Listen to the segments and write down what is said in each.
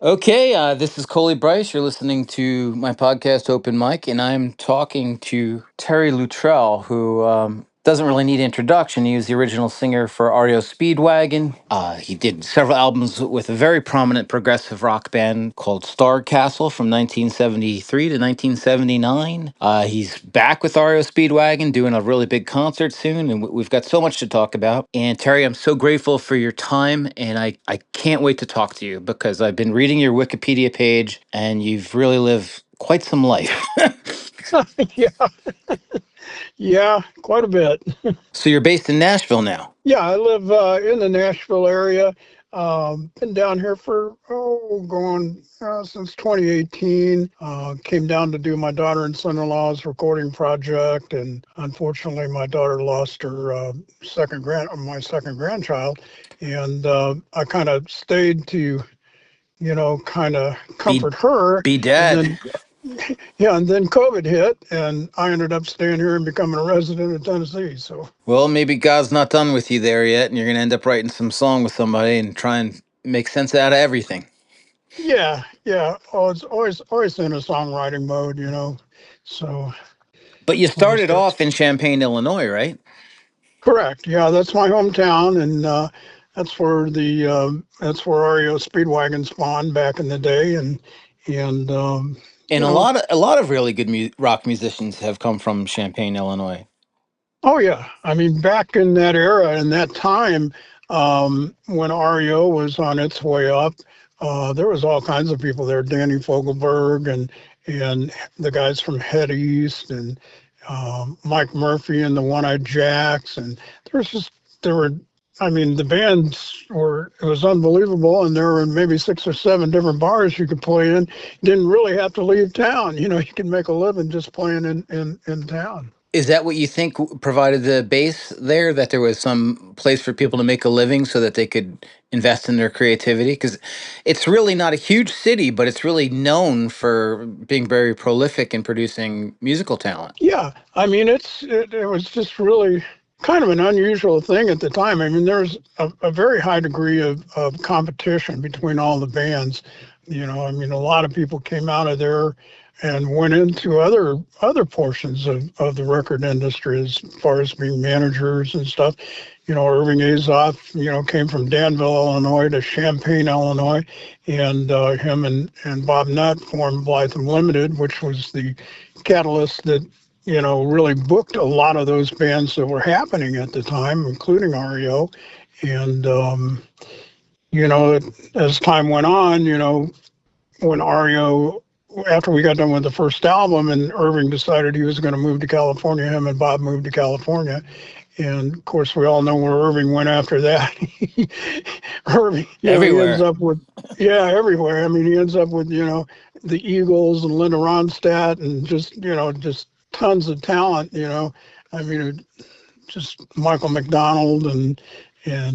Okay, this is Colie Brice. You're listening to my podcast, Open Mic, and I'm talking to Terry Luttrell, who doesn't really need introduction. He was the original singer for REO Speedwagon. He did several albums with a very prominent progressive rock band called Starcastle from 1973 to 1979. He's back with REO Speedwagon doing a really big concert soon, and we've got so much to talk about. And Terry, I'm so grateful for your time, and I can't wait to talk to you because I've been reading your Wikipedia page, and you've really lived quite some life. Yeah, yeah, quite a bit. So you're based in Nashville now. Yeah, I live in the Nashville area. Been down here for going since 2018. Came down to do my daughter and son-in-law's recording project, and unfortunately, my daughter lost her my second grandchild, and I kind of stayed to, kind of Be comfort her, be and dead. then yeah, and then COVID hit, and I ended up staying here and becoming a resident of Tennessee. So, Well, maybe God's not done with you there yet, and you're gonna end up writing some song with somebody and try and make sense out of everything. yeah, yeah. Oh, it's always in a songwriting mode. So, But you always started starts. off in Champaign, Illinois, right? Correct. Yeah, that's my hometown, and that's where REO Speedwagon spawned back in the day, and And a lot of really good rock musicians have come from Champaign, Illinois. oh yeah, I mean back in that era and that time, when REO was on its way up, there was all kinds of people there. Danny Fogelberg and the guys from Head East and Mike Murphy and the One Eyed Jacks, and there were. I mean, the bands it was unbelievable, and there were maybe 6 or 7 different bars you could play in. You didn't really have to leave town. You could make a living just playing in town. Is that what you think provided the base there? That there was some place for people to make a living so that they could invest in their creativity? Because it's really not a huge city, but it's really known for being very prolific in producing musical talent. Yeah, I mean, it was just really kind of an unusual thing at the time. I mean, there's a very high degree of competition between all the bands. I mean, a lot of people came out of there and went into other portions of the record industry as far as being managers and stuff. Irving Azoff, came from Danville, Illinois to Champaign, Illinois, and him and Bob Nutt formed Blythe Limited, which was the catalyst that really booked a lot of those bands that were happening at the time, including REO. And, as time went on, when REO, after we got done with the first album and Irving decided he was going to move to California, him and Bob moved to California. And of course, we all know where Irving went after that. Irving, he ends Everywhere. up with, yeah, everywhere. I mean, he ends up with, the Eagles and Linda Ronstadt and just tons of talent. I mean, just Michael McDonald and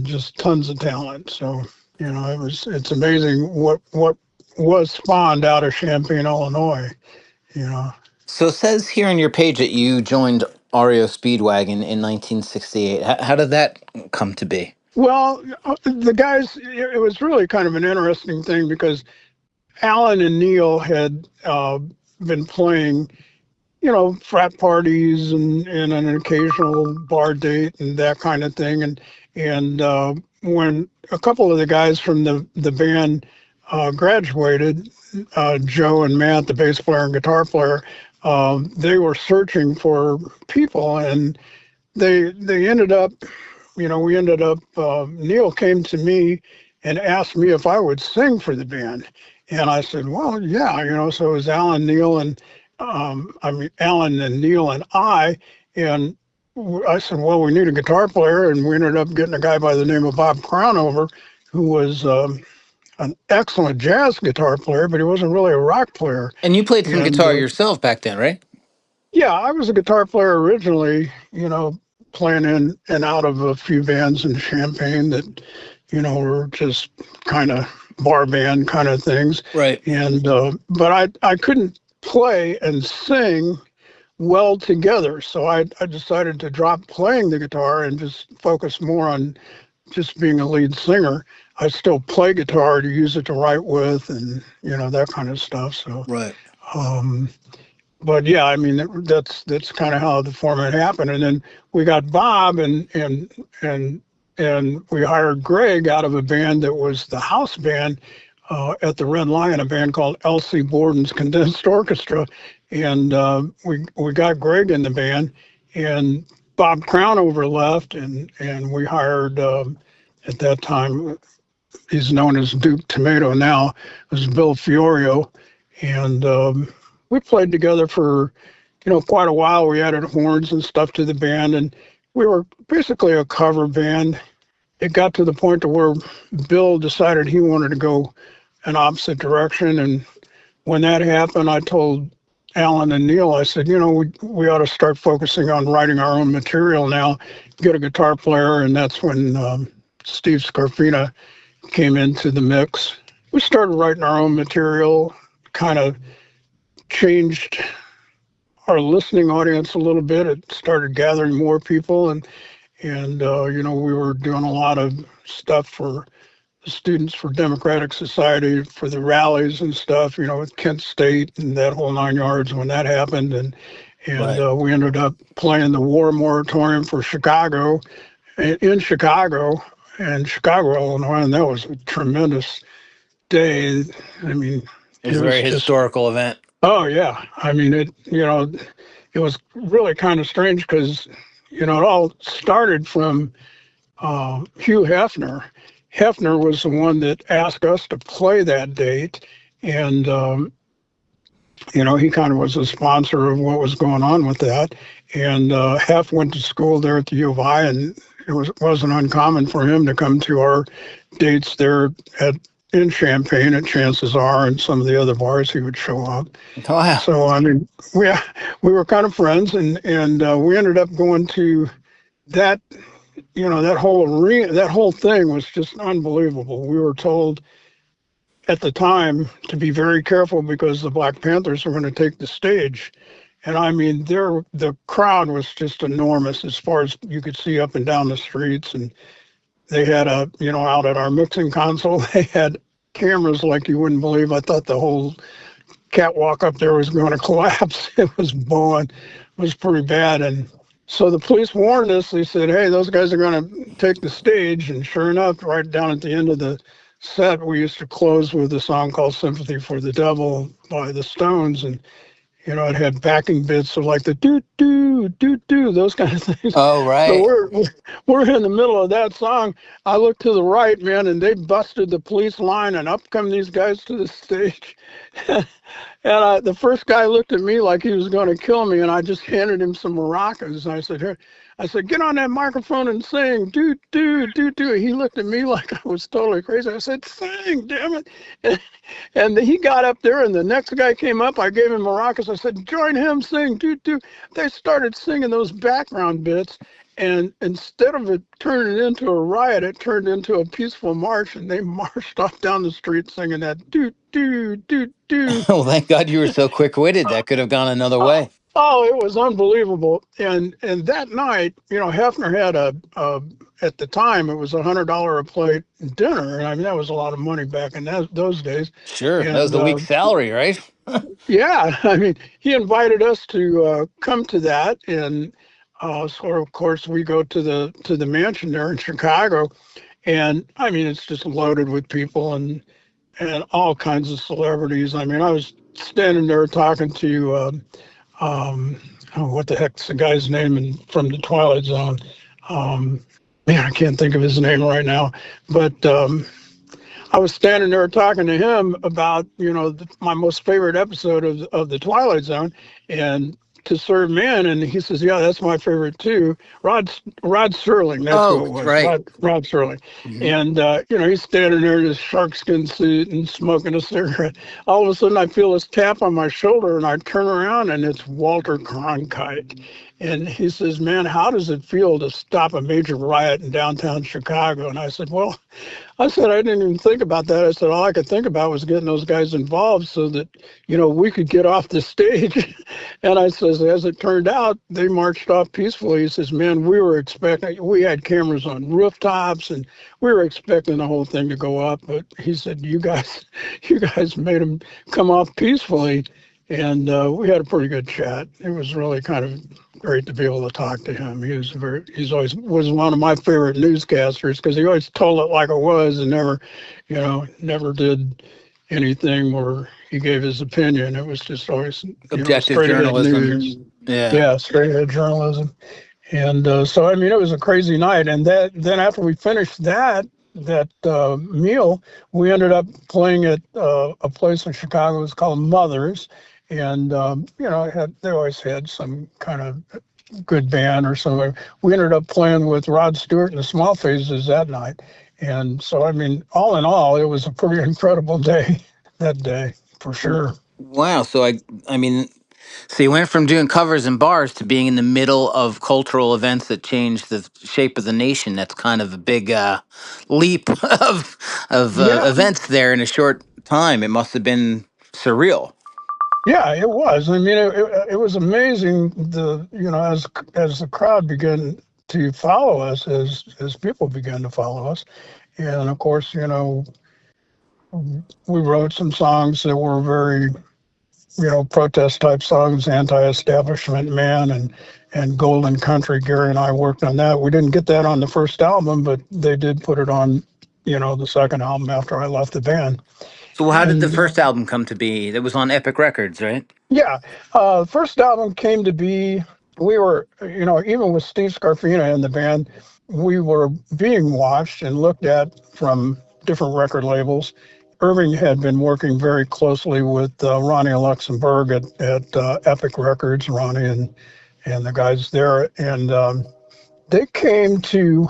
just tons of talent. So, it's amazing what was spawned out of Champaign, Illinois. You know. So it says here on your page that you joined REO Speedwagon in 1968. How did that come to be? Well, the guys, it was really kind of an interesting thing because Alan and Neil had been playing, frat parties and an occasional bar date and that kind of thing. And when a couple of the guys from the band graduated, Joe and Matt, the bass player and guitar player, they were searching for people, and they ended up, Neil came to me and asked me if I would sing for the band. And I said, well, yeah, so it was Alan, Neil, and Alan and Neil and and I said, well, we need a guitar player. And we ended up getting a guy by the name of Bob Crownover, who was an excellent jazz guitar player, but he wasn't really a rock player. And you played some And guitar yourself back then, right? yeah, I was a guitar player originally, playing in and out of a few bands in Champaign that, were just kind of bar band kind of things. Right. And, but I couldn't play and sing well together. So I decided to drop playing the guitar and just focus more on just being a lead singer. I still play guitar to use it to write with, and that kind of stuff. So, Right. but yeah, I mean that's kind of how the format happened. And then we got Bob, and we hired Greg out of a band that was the house band at the Red Lion, a band called L.C. Borden's Condensed Orchestra, and we got Greg in the band, and Bob Crownover left, and we hired at that time, he's known as Duke Tomato now, it was Bill Fiorio, and we played together for quite a while. We added horns and stuff to the band, and we were basically a cover band. It got to the point to where Bill decided he wanted to go an opposite direction, and when that happened, I told Alan and Neil, I said, we ought to start focusing on writing our own material now, get a guitar player, and that's when Steve Scarfina came into the mix. We started writing our own material, kind of changed our listening audience a little bit. It started gathering more people, and we were doing a lot of stuff for the Students for Democratic Society, for the rallies and stuff, with Kent State and that whole 9 yards when that happened. And Right. We ended up playing the war moratorium for Chicago, in Chicago, Illinois, and that was a tremendous day. I mean, It was a very historical event. Oh yeah, I mean it was really kind of strange because it all started from Hugh Hefner. Hefner was the one that asked us to play that date, and he kind of was a sponsor of what was going on with that. And Hef went to school there at the U of I, and it wasn't uncommon for him to come to our dates there in Champaign at Chances Are, and some of the other bars he would show up. Oh, yeah. So I mean, we were kind of friends, and we ended up going to that. That whole arena, that whole thing was just unbelievable. We were told at the time to be very careful because the Black Panthers were going to take the stage. And I mean, the crowd was just enormous as far as you could see up and down the streets. And they had out at our mixing console, they had cameras like you wouldn't believe. I thought the whole catwalk up there was going to collapse. It was blowing, it was pretty bad. And so the police warned us. They said, hey, those guys are going to take the stage. And sure enough, right down at the end of the set, we used to close with a song called Sympathy for the Devil by the Stones. And, it had backing bits of like the doo-doo, doo-doo, those kind of things. Oh, right. So we're in the middle of that song. I look to the right, man, and they busted the police line, and up come these guys to the stage. And the first guy looked at me like he was going to kill me, and I just handed him some maracas. And I said, here, get on that microphone and sing, doo, doo, doo, doo. He looked at me like I was totally crazy. I said, sing, damn it. And he got up there, and the next guy came up. I gave him maracas. I said, join him, sing, doo, doo. They started singing those background bits. And instead of it turning into a riot, it turned into a peaceful march, and they marched off down the street singing that doo doo doo doo. Well, thank God you were so quick-witted. That could have gone another way. Oh, it was unbelievable. And that night, Hefner had at the time, it was $100 a plate dinner. And I mean, that was a lot of money back in those days. Sure, and, that was the week's salary, right? Yeah, I mean, he invited us to come to that, and so of course we go to the mansion there in Chicago, and I mean it's just loaded with people and all kinds of celebrities. I mean, I was standing there talking to what the heck's the guy's name from the Twilight Zone. Man, I can't think of his name right now, but I was standing there talking to him about my most favorite episode of the Twilight Zone, and To Serve Man, and he says, yeah, that's my favorite too. Rod Serling, that's who it was. Right. Rod Serling. Mm-hmm. And he's standing there in his sharkskin suit and smoking a cigarette. All of a sudden I feel this tap on my shoulder, and I turn around, and it's Walter Cronkite. And he says, man, how does it feel to stop a major riot in downtown Chicago? And I said, well, I didn't even think about that. I said, all I could think about was getting those guys involved so that, we could get off the stage. And I says, as it turned out, they marched off peacefully. He says, man, we had cameras on rooftops and we were expecting the whole thing to go up. But he said, you guys made them come off peacefully. And we had a pretty good chat. It was really kind of great to be able to talk to him. He's always was one of my favorite newscasters because he always told it like it was and never did anything where he gave his opinion. It was just always, Objective straight ahead journalism. news. Yeah. Yeah, straight ahead journalism. And so, it was a crazy night. And then after we finished that meal, we ended up playing at a place in Chicago. It was called Mother's. And, they always had some kind of good band or something. We ended up playing with Rod Stewart and the Small Faces that night. And so, all in all, it was a pretty incredible day that day, for sure. Wow. So so you went from doing covers in bars to being in the middle of cultural events that changed the shape of the nation. That's kind of a big leap of Yeah. events there in a short time. It must have been surreal. Yeah, it was. It was amazing. As the crowd began to follow us, as people began to follow us, and of course, we wrote some songs that were very, protest type songs, Anti-Establishment Man and Golden Country. Gary and I worked on that. We didn't get that on the first album, but they did put it on, the second album after I left the band. So how did the And first album come to be? It was on Epic Records, right? yeah, first album came to be, we were, even with Steve Scarfina in the band, we were being watched and looked at from different record labels. Irving had been working very closely with Ronnie Luxembourg at Epic Records, Ronnie and the guys there. And they came to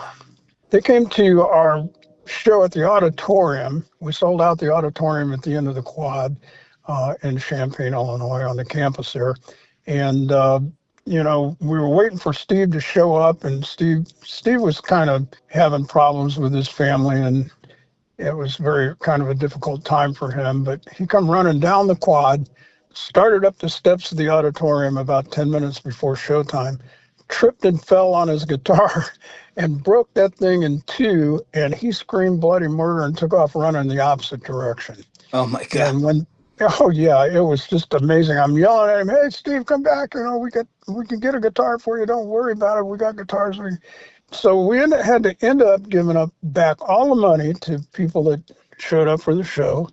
our show at the auditorium. We sold out the auditorium at the end of the quad in Champaign, Illinois, on the campus there. And, we were waiting for Steve to show up, and Steve was kind of having problems with his family, and it was very kind of a difficult time for him. But he come running down the quad, started up the steps of the auditorium about 10 minutes before showtime, tripped and fell on his guitar and broke that thing in two, and he screamed bloody murder and took off running the opposite direction. Oh my God. And oh yeah, it was just amazing. I'm yelling at him, "Hey Steve, come back, we can get a guitar for you, don't worry about it, we got guitars." So we had to end up giving back all the money to people that showed up for the show.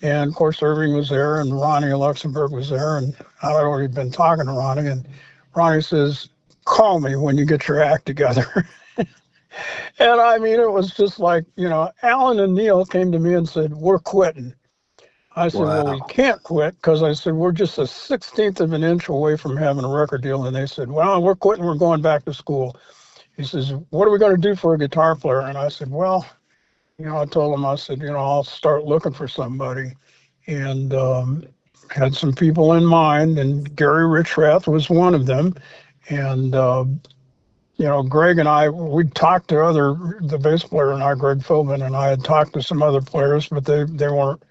And of course, Irving was there and Ronnie Luxembourg was there. And I'd already been talking to Ronnie. And Ronnie says, "Call me when you get your act together." And it was just like, Alan and Neil came to me and said, "We're quitting." I said, Wow. "Well, we can't quit," because I said, "We're just a 1/16 of an inch away from having a record deal." And they said, "Well, we're quitting. We're going back to school." He says, "What are we going to do for a guitar player?" And I said, "Well," I told him, I said, "I'll start looking for somebody." And had some people in mind, and Gary Richrath was one of them. And, Greg and I, we talked to the bass player and I, Greg Philbin, and I had talked to some other players, but they weren't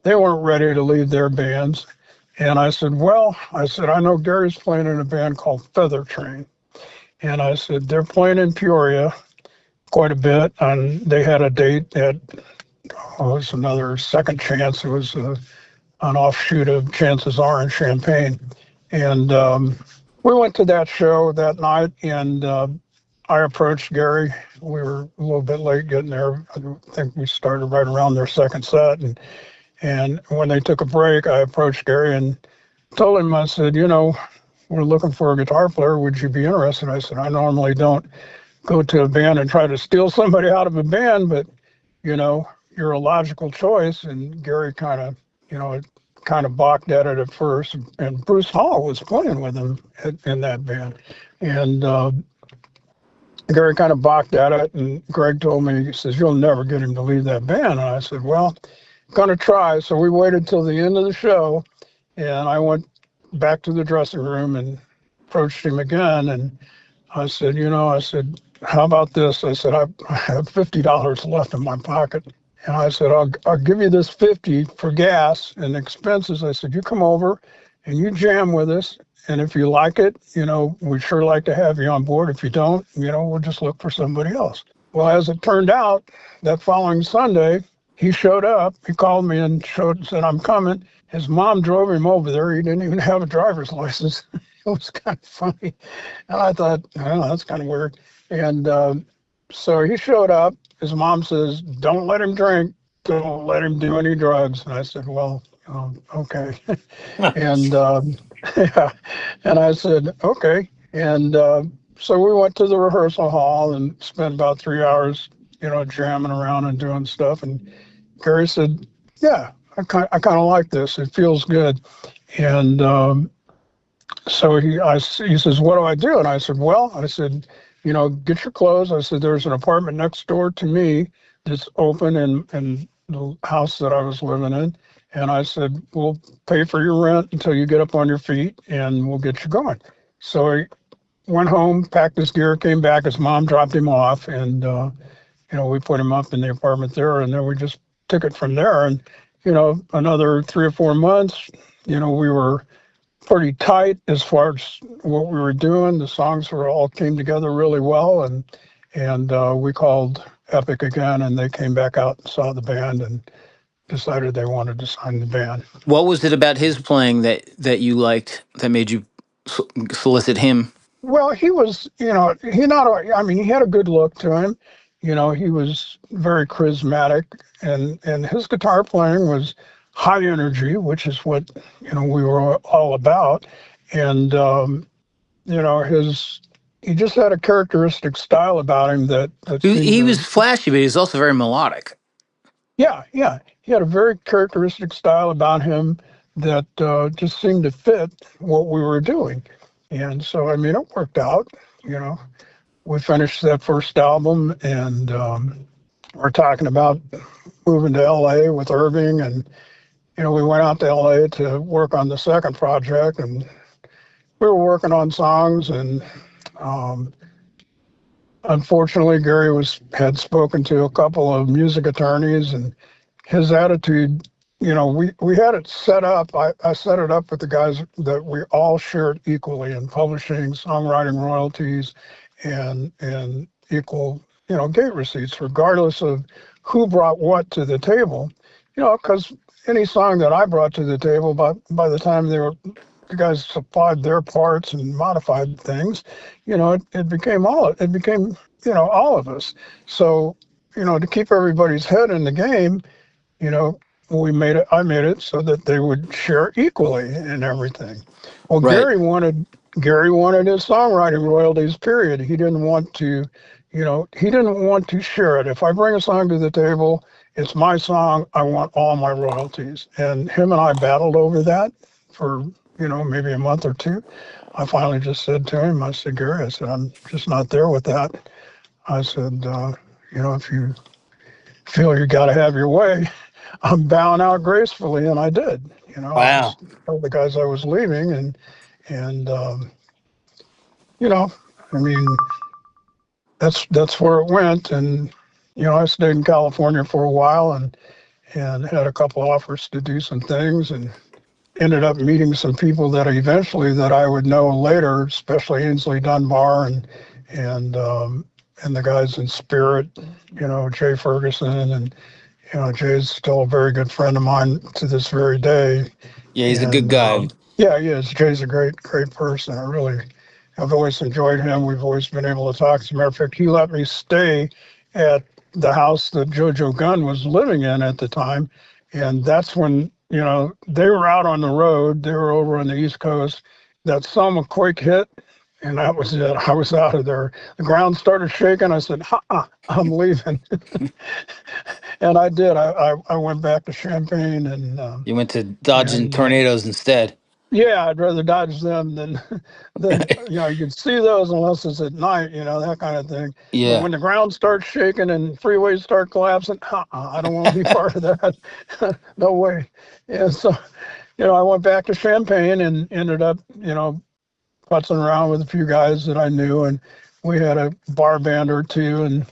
ready to leave their bands. And I said, I know Gary's playing in a band called Feather Train. And I said, they're playing in Peoria quite a bit. And they had a date at, it was another Second Chance. It was an offshoot of Chances Are in Champaign. And we went to that show that night, and I approached Gary. We were a little bit late getting there. I think we started right around their second set. And when they took a break, I approached Gary and told him, I said, we're looking for a guitar player. Would you be interested? I said, I normally don't go to a band and try to steal somebody out of a band, but, you're a logical choice. And Gary kind of balked at it at first. And Bruce Hall was playing with him in that band. And Gary kind of balked at it. And Greg told me, he says, "You'll never get him to leave that band." And I said, "Well, going to try." So we waited till the end of the show, and I went back to the dressing room and approached him again, and I said, how about this? I said, I have $50 left in my pocket. And I said, I'll give you this 50 for gas and expenses. I said, you come over and you jam with us. And if you like it, we'd sure like to have you on board. If you don't, we'll just look for somebody else. Well, as it turned out, that following Sunday, he showed up. He called me and said, I'm coming. His mom drove him over there. He didn't even have a driver's license. It was kind of funny. And I thought, that's kind of weird. And so he showed up. His mom says, don't let him drink. Don't let him do any drugs. And I said, well, okay. And yeah. And I said, okay. And so we went to the rehearsal hall and spent about 3 hours, jamming around and doing stuff. And Gary said, yeah, I kind of like this. It feels good. And so he says, what do I do? And I said, get your clothes. I said, there's an apartment next door to me that's open in the house that I was living in. And I said, we'll pay for your rent until you get up on your feet and we'll get you going. So he went home, packed his gear, came back. His mom dropped him off, and, we put him up in the apartment there, and then we just took it from there. And, another 3 or 4 months, we were pretty tight as far as what we were doing. The songs all came together really well, and we called Epic again, and they came back out and saw the band and decided they wanted to sign the band. What was it about his playing that you liked that made you solicit him? Well, he was, he had a good look to him. He was very charismatic, and his guitar playing was high energy, which is what, we were all about. And, he just had a characteristic style about him that he was flashy, but he was also very melodic. Yeah. He had a very characteristic style about him that just seemed to fit what we were doing. And so, it worked out. We finished that first album, and we're talking about moving to LA with Irving, and we went out to LA to work on the second project, and we were working on songs, and unfortunately Gary had spoken to a couple of music attorneys, and his attitude, we had it set up. I set it up with the guys that we all shared equally in publishing, songwriting royalties, and equal, gate receipts, regardless of who brought what to the table. Because any song that I brought to the table, by the time the guys supplied their parts and modified things, it became all of us. So, to keep everybody's head in the game, I made it so that they would share equally in everything. Well, right. Gary wanted his songwriting royalties, period. He didn't want to, share it. If I bring a song to the table, it's my song. I want all my royalties. And him and I battled over that for, maybe a month or two. I finally just said to him, I said, Gary, I'm just not there with that. I said, if you feel you got to have your way, I'm bowing out gracefully, and I did. Wow. I told the guys I was leaving, and that's where it went. And I stayed in California for a while, and had a couple offers to do some things, and ended up meeting some people that I would know later, especially Ainsley Dunbar and the guys in Spirit, Jay Ferguson, and Jay's still a very good friend of mine to this very day. Yeah, he's a good guy. Yeah, he is. Jay's a great person. I've always enjoyed him. We've always been able to talk. As a matter of fact, he let me stay at the house that JoJo Gunn was living in at the time. And that's when, they were out on the road. They were over on the East Coast. That summer quake hit, and that was it. I was out of there. The ground started shaking. I said, I'm leaving. And I did. I went back to Champaign, and you went to dodging tornadoes instead. Yeah, I'd rather dodge them than you can see those unless it's at night, that kind of thing. Yeah. But when the ground starts shaking and freeways start collapsing, I don't want to be part of that. No way. Yeah, so, I went back to Champaign and ended up, putzing around with a few guys that I knew, and we had a bar band or two, and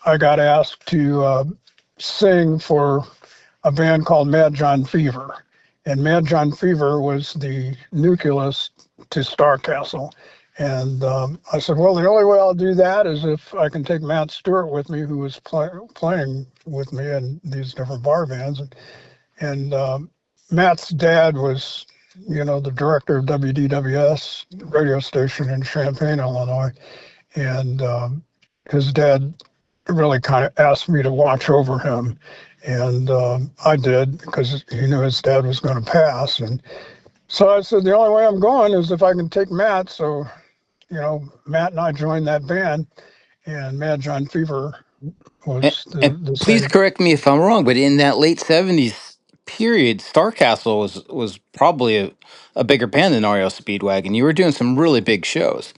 I got asked to sing for a band called Mad John Fever. And Mad John Fever was the nucleus to Starcastle. And I said, well, the only way I'll do that is if I can take Matt Stewart with me, who was playing with me in these different bar bands. And Matt's dad was, the director of WDWS radio station in Champaign, Illinois. And his dad really kind of asked me to watch over him. And I did, because he knew his dad was going to pass. And so I said, the only way I'm going is if I can take Matt. So, Matt and I joined that band, and Mad John Fever And, was and the please same. correct me if I'm wrong, but in that late '70s period, Starcastle was probably a bigger band than REO Speedwagon. You were doing some really big shows.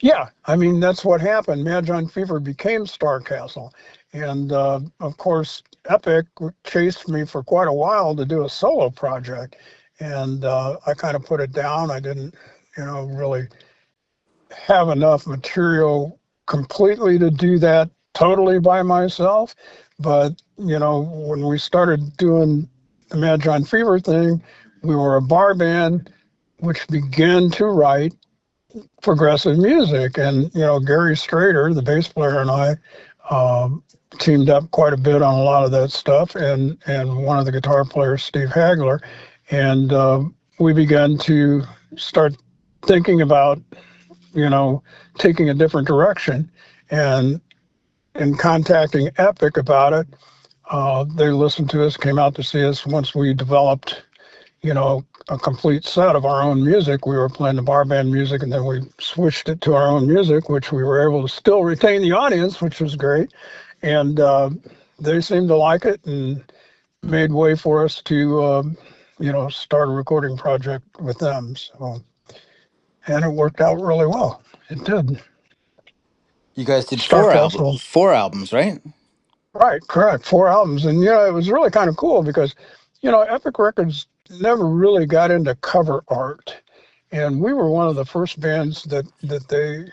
Yeah, I mean, that's what happened. Mad John Fever became Starcastle. And of course, Epic chased me for quite a while to do a solo project. And I kind of put it down. I didn't, really have enough material completely to do that totally by myself. But, when we started doing the Mad John Fever thing, we were a bar band which began to write progressive music. And, Gary Strader, the bass player, and I teamed up quite a bit on a lot of that stuff. And one of the guitar players, Steve Hagler. And we began to start thinking about, taking a different direction. And in contacting Epic about it, they listened to us, came out to see us once we developed, a complete set of our own music. We were playing the bar band music, and then we switched it to our own music, which we were able to still retain the audience, which was great. And they seemed to like it and made way for us to, start a recording project with them. So, and it worked out really well. It did. You guys did Starcastle. four albums, right? Right, correct. 4 albums. And, it was really kind of cool because, Epic Records never really got into cover art. And we were one of the first bands that they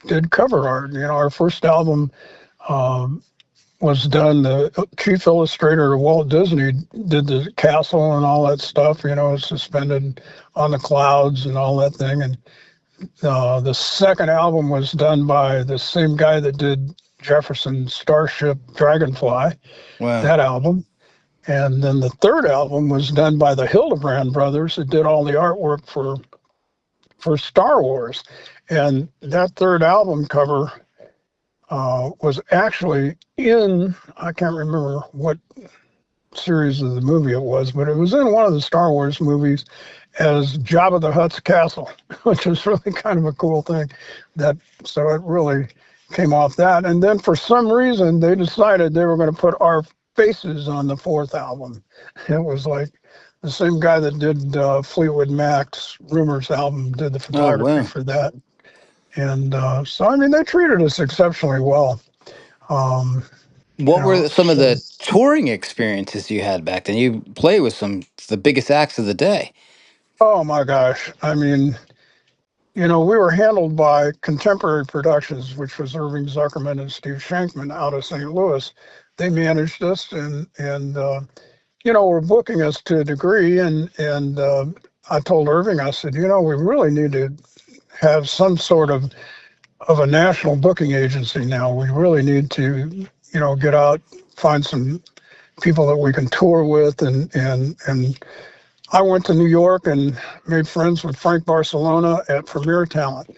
did cover art. Our first album was done. The chief illustrator of Walt Disney did the castle and all that stuff, suspended on the clouds and all that thing. And the second album was done by the same guy that did Jefferson's Starship Dragonfly, Wow. that album. And then the third album was done by the Hildebrand brothers, who did all the artwork for Star Wars. And that third album cover was actually in, I can't remember what series of the movie it was, but it was in one of the Star Wars movies as Jabba the Hutt's castle, which was really kind of a cool thing. So it really came off that. And then for some reason, they decided they were going to put our faces on the fourth album. It was like the same guy that did Fleetwood Mac's Rumors album did the Oh, photography wow. for that. And so, I mean, they treated us exceptionally well. What were some of So, the touring experiences you had back then? You played with the biggest acts of the day. oh my gosh. I mean, we were handled by Contemporary Productions, which was Irving Zuckerman and Steve Shankman out of St. Louis. They managed us and were booking us to a degree. And I told Irving, I said, we really need to have some sort of a national booking agency now. We really need to, get out, find some people that we can tour with. And I went to New York and made friends with Frank Barcelona at Premier Talent.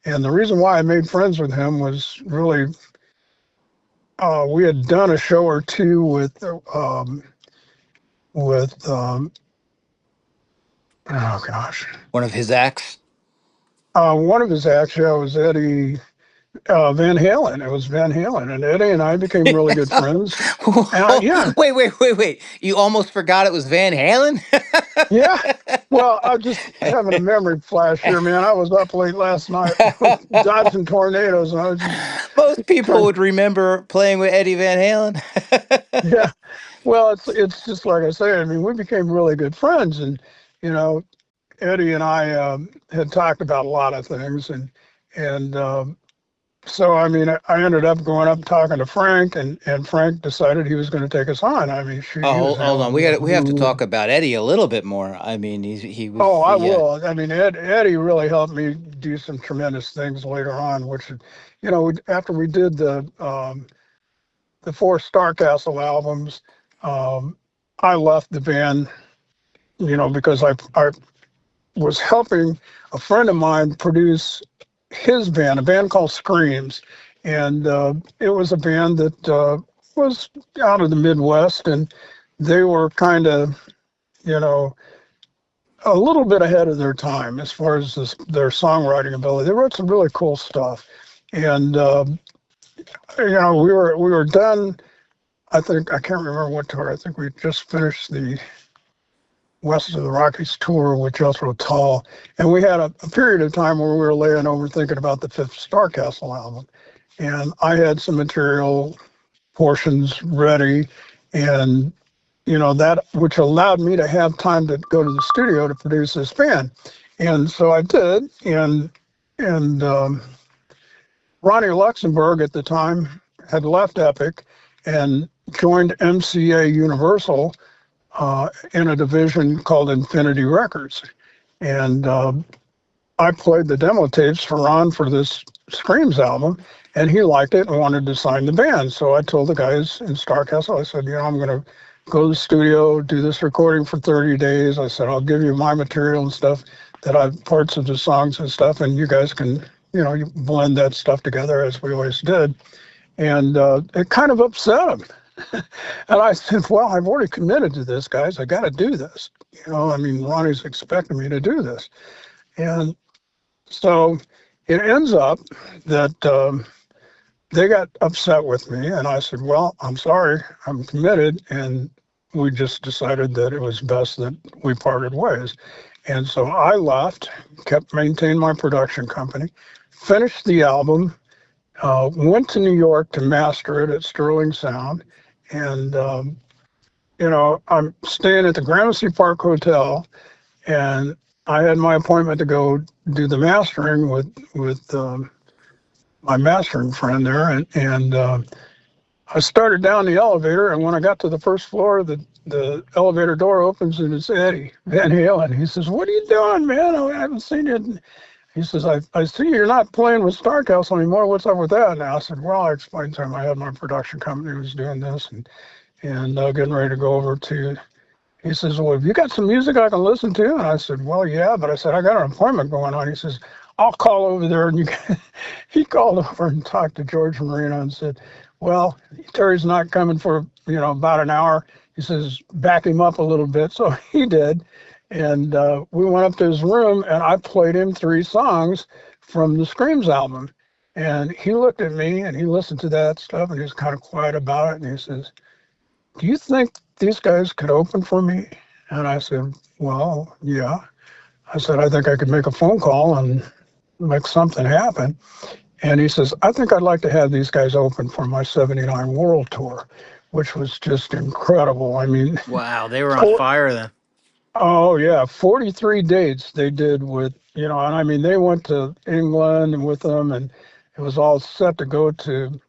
And the reason why I made friends with him was really, we had done a show or two with oh gosh, One of his acts. one of his acts, yeah, was Eddie Van Halen. It was Van Halen, and Eddie and I became really good friends. Yeah, Wait. You almost forgot it was Van Halen? yeah. Well, I'm just having a memory flash here, man. I was up late last night dodging tornadoes, and I was just Most people trying. would remember playing with Eddie Van Halen. Yeah. Well, it's just like I say. I mean, we became really good friends, and you know, Eddie and I had talked about a lot of things, and so I mean, I ended up going up talking to Frank, and Frank decided he was going to take us on. I mean, Oh, he was hold on. handling the We have to food. talk about Eddie a little bit more. I mean, he Oh, was I yeah. will. I mean, Eddie really helped me do some tremendous things later on, which, after we did the four Starcastle albums, um, I left the band, because I was helping a friend of mine produce his band, a band called Screams. And it was a band that was out of the Midwest, and they were kind of, you know, a little bit ahead of their time as far as their songwriting ability. They wrote some really cool stuff. And, we were done. I can't remember what tour. I think we just finished the West of the Rockies tour with Jethro Tull, and we had a period of time where we were laying over thinking about the fifth Starcastle album, and I had some material portions ready, and that which allowed me to have time to go to the studio to produce this band, and so I did, and Ronnie Luxembourg at the time had left Epic and joined MCA Universal in a division called Infinity Records. And I played the demo tapes for Ron for this Screams album, and he liked it and wanted to sign the band. So I told the guys in Starcastle, I said, I'm going to go to the studio, do this recording for 30 days. I said, I'll give you my material and stuff that I've parts of the songs and stuff, and you guys can, you blend that stuff together as we always did. And it kind of upset him. And I said, well, I've already committed to this, guys. I got to do this. I mean, Ronnie's expecting me to do this. And so it ends up that they got upset with me. And I said, well, I'm sorry, I'm committed. And we just decided that it was best that we parted ways. And so I left, maintained my production company, finished the album, went to New York to master it at Sterling Sound. And, I'm staying at the Gramercy Park Hotel, and I had my appointment to go do the mastering with my mastering friend there. And I started down the elevator, and when I got to the first floor, the elevator door opens, and it's Eddie Van Halen. He says, "What are you doing, man? I haven't seen you." He says, I see you're not playing with Starcastle anymore. What's up with that? And I said, well, I explained to him I had my production company was doing this and getting ready to go over to. He says, well, have you got some music I can listen to? And I said, well, yeah, but I said, I got an appointment going on. He says, I'll call over there. And he called over and talked to George Marino and said, well, Terry's not coming for, about an hour. He says, back him up a little bit. So he did. And we went up to his room, and I played him 3 songs from the Screams album. And he looked at me, and he listened to that stuff, and he was kind of quiet about it. And he says, do you think these guys could open for me? And I said, well, yeah. I said, I think I could make a phone call and make something happen. And he says, I think I'd like to have these guys open for my 79 World Tour, which was just incredible. I mean, Wow, they were on fire then. Oh yeah, 43 dates they did with, and I mean they went to England with them, and it was all set to go to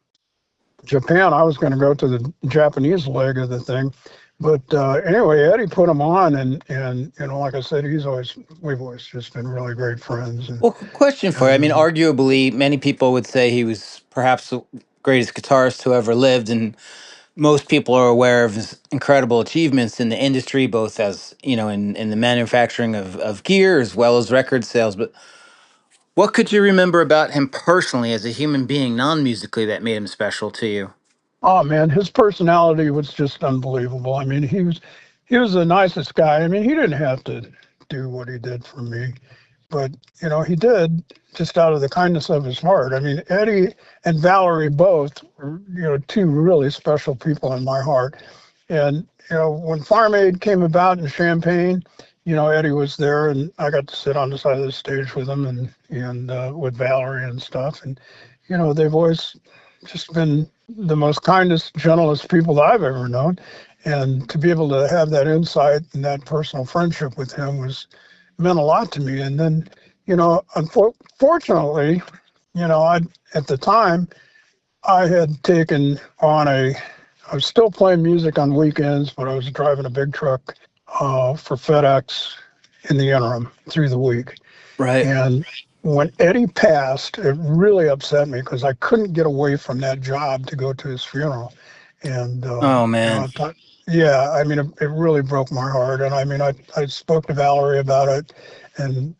Japan. I was going to go to the Japanese leg of the thing, but anyway, Eddie put them on, and like I said, we've always just been really great friends. Well, question for you. I mean, arguably, many people would say he was perhaps the greatest guitarist who ever lived, and most people are aware of his incredible achievements in the industry, both as, in the manufacturing of gear as well as record sales. But what could you remember about him personally as a human being, non-musically, that made him special to you? Oh man, his personality was just unbelievable. I mean, he was the nicest guy. I mean, he didn't have to do what he did for me, but he did just out of the kindness of his heart. I mean, Eddie and Valerie both were, 2 really special people in my heart. And when Farm Aid came about in Champaign, Eddie was there, and I got to sit on the side of the stage with him and with Valerie and stuff. And they've always just been the most kindest, gentlest people that I've ever known. And to be able to have that insight and that personal friendship with him was meant a lot to me. And then, unfortunately, at the time, I had taken on I was still playing music on weekends, but I was driving a big truck for FedEx in the interim through the week. Right. And when Eddie passed, it really upset me because I couldn't get away from that job to go to his funeral. And, Oh man. I thought, yeah, I mean, it really broke my heart. And I mean, I spoke to Valerie about it, and,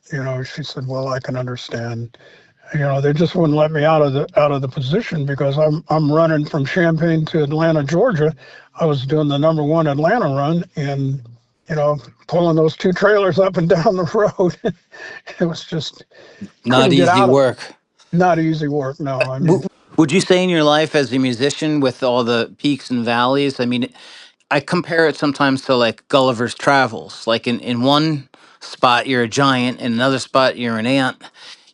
she said, well, I can understand. They just wouldn't let me out of the position because I'm running from Champaign to Atlanta, Georgia. I was doing the #1 Atlanta run, and pulling those 2 trailers up and down the road. It was just Not couldn't get easy out of it. work. Not easy work. No, I mean, Would you say in your life as a musician with all the peaks and valleys? I mean, I compare it sometimes to like Gulliver's Travels. Like in one spot you're a giant, in another spot you're an ant.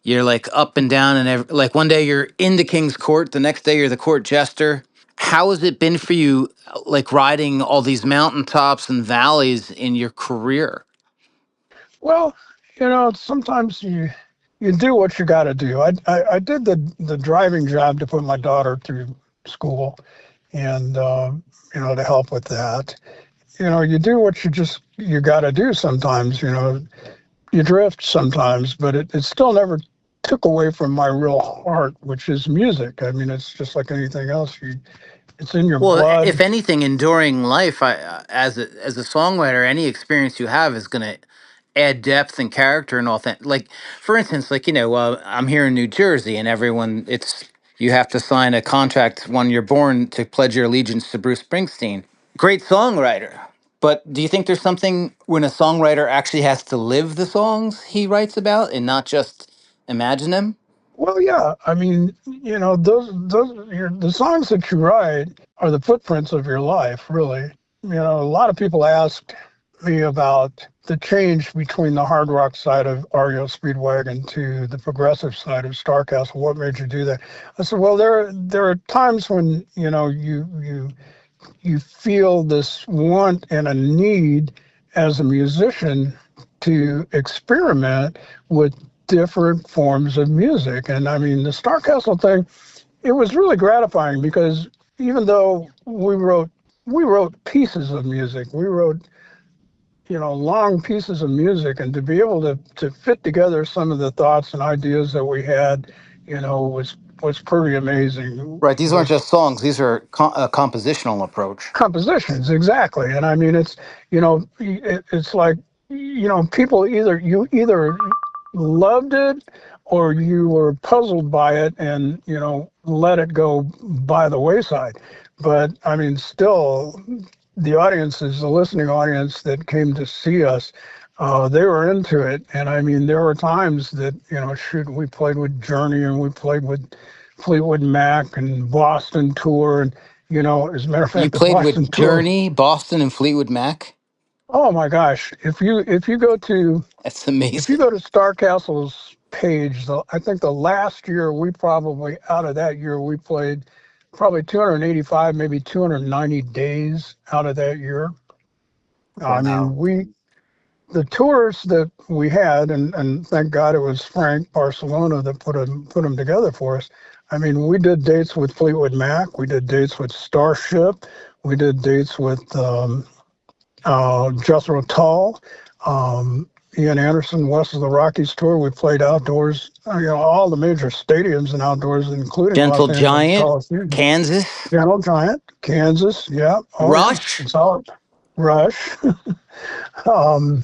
You're like up and down, and like one day you're in the king's court, the next day you're the court jester. How has it been for you, like riding all these mountaintops and valleys in your career? well, sometimes you do what you got to do. I did the driving job to put my daughter through school, and to help with that. You do what you got to do sometimes. You drift sometimes, but it still never took away from my real heart, which is music. I mean, it's just like anything else. It's in your Well, blood. if anything, enduring life, as a songwriter, any experience you have is going to add depth and character and authentic. Like, for instance, like I'm here in New Jersey, and everyone, it's you have to sign a contract when you're born to pledge your allegiance to Bruce Springsteen. Great songwriter, but do you think there's something when a songwriter actually has to live the songs he writes about and not just imagine them? Well, yeah. I mean, the songs that you write are the footprints of your life, really. A lot of people ask me about the change between the hard rock side of REO Speedwagon to the progressive side of Starcastle. What made you do that? I said, well, there are times when you feel this want and a need as a musician to experiment with different forms of music. And I mean, the Starcastle thing, it was really gratifying because even though we wrote pieces of music, we wrote long pieces of music, and to be able to fit together some of the thoughts and ideas that we had, was pretty amazing. Right. These aren't Was just songs; these are a compositional approach. compositions, exactly. And I mean, it's like, people you either loved it or you were puzzled by it and, let it go by the wayside. But I mean, still, the audiences, the listening audience that came to see us, they were into it. And I mean, there were times that, shoot, we played with Journey and we played with Fleetwood Mac and Boston tour. And, as a matter of You fact, the played Boston with tour, Journey, Boston, and Fleetwood Mac. oh my gosh, if you go to That's if you amazing. go to Starcastle's page, I think the last year out of that year, we played probably 285, maybe 290 days out of that year. I mean, Wow. the tours that we had, and thank God it was Frank Barcelona that put them together for us. I mean, we did dates with Fleetwood Mac, we did dates with Starship, we did dates with Jethro Tull, Ian Anderson, West of the Rockies tour. We played outdoors, all the major stadiums and outdoors, including Gentle Los Angeles Giant, Coliseum. Kansas, Gentle Giant, Kansas, yeah, oh yeah, Rush. it's all Rush. um,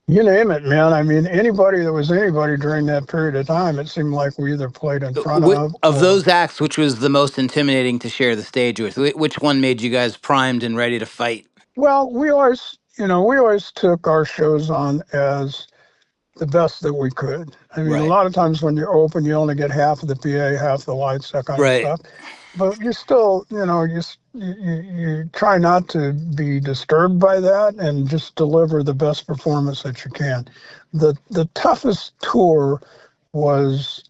you name it, man. I mean, anybody that was anybody during that period of time, it seemed like we either played in front of Of or. those acts, which was the most intimidating to share the stage with? Which one made you guys primed and ready to fight? Well, we always took our shows on as the best that we could. I mean, a Right. lot of times when you're open, you only get half of the PA, half the lights, that kind of Right. stuff. But you still, you try not to be disturbed by that and just deliver the best performance that you can. The toughest tour was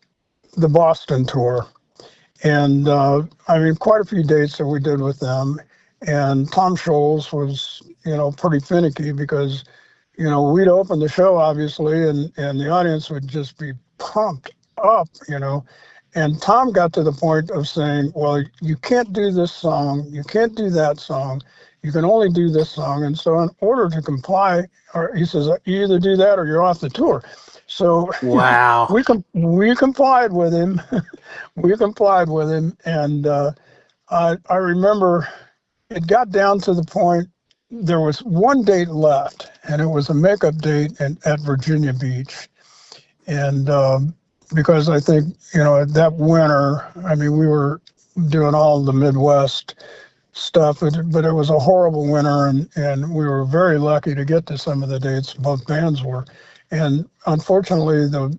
the Boston tour, and I mean, quite a few dates that we did with them. And Tom Scholes was, pretty finicky because we'd open the show, obviously, and the audience would just be pumped up, And Tom got to the point of saying, well, you can't do this song, you can't do that song, you can only do this song. And so in order to comply, or he says, you either do that or you're off the tour. So Wow. we complied with him. We complied with him. And I remember it got down to the point there was one date left, and it was a makeup date at Virginia Beach. And because I think, that winter, I mean, we were doing all the Midwest stuff, but it was a horrible winter, and we were very lucky to get to some of the dates, both bands were. And unfortunately, the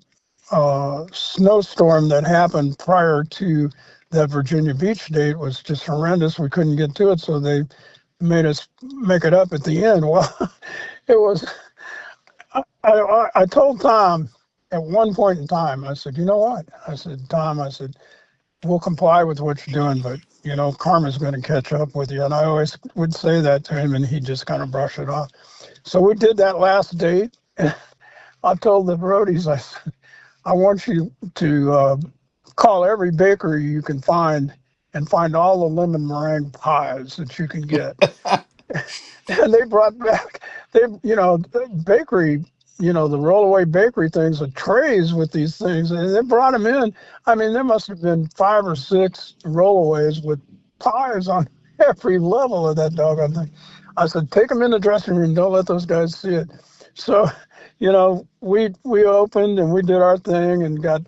snowstorm that happened prior to that Virginia Beach date was just horrendous. We couldn't get to it, so they made us make it up at the end. Well, it was, I told Tom at one point in time, I said, you know what? I said, Tom, we'll comply with what you're doing, but, karma's going to catch up with you. And I always would say that to him, and he just kind of brushed it off. So we did that last date, and I told the roadies, I said, I want you to call every bakery you can find and find all the lemon meringue pies that you can get. And they brought back, bakery, the rollaway bakery things, the trays with these things, and they brought them in. I mean, there must have been 5 or 6 rollaways with pies on every level of that doggone thing. I said, take them in the dressing room. Don't let those guys see it. So, we opened and we did our thing and got,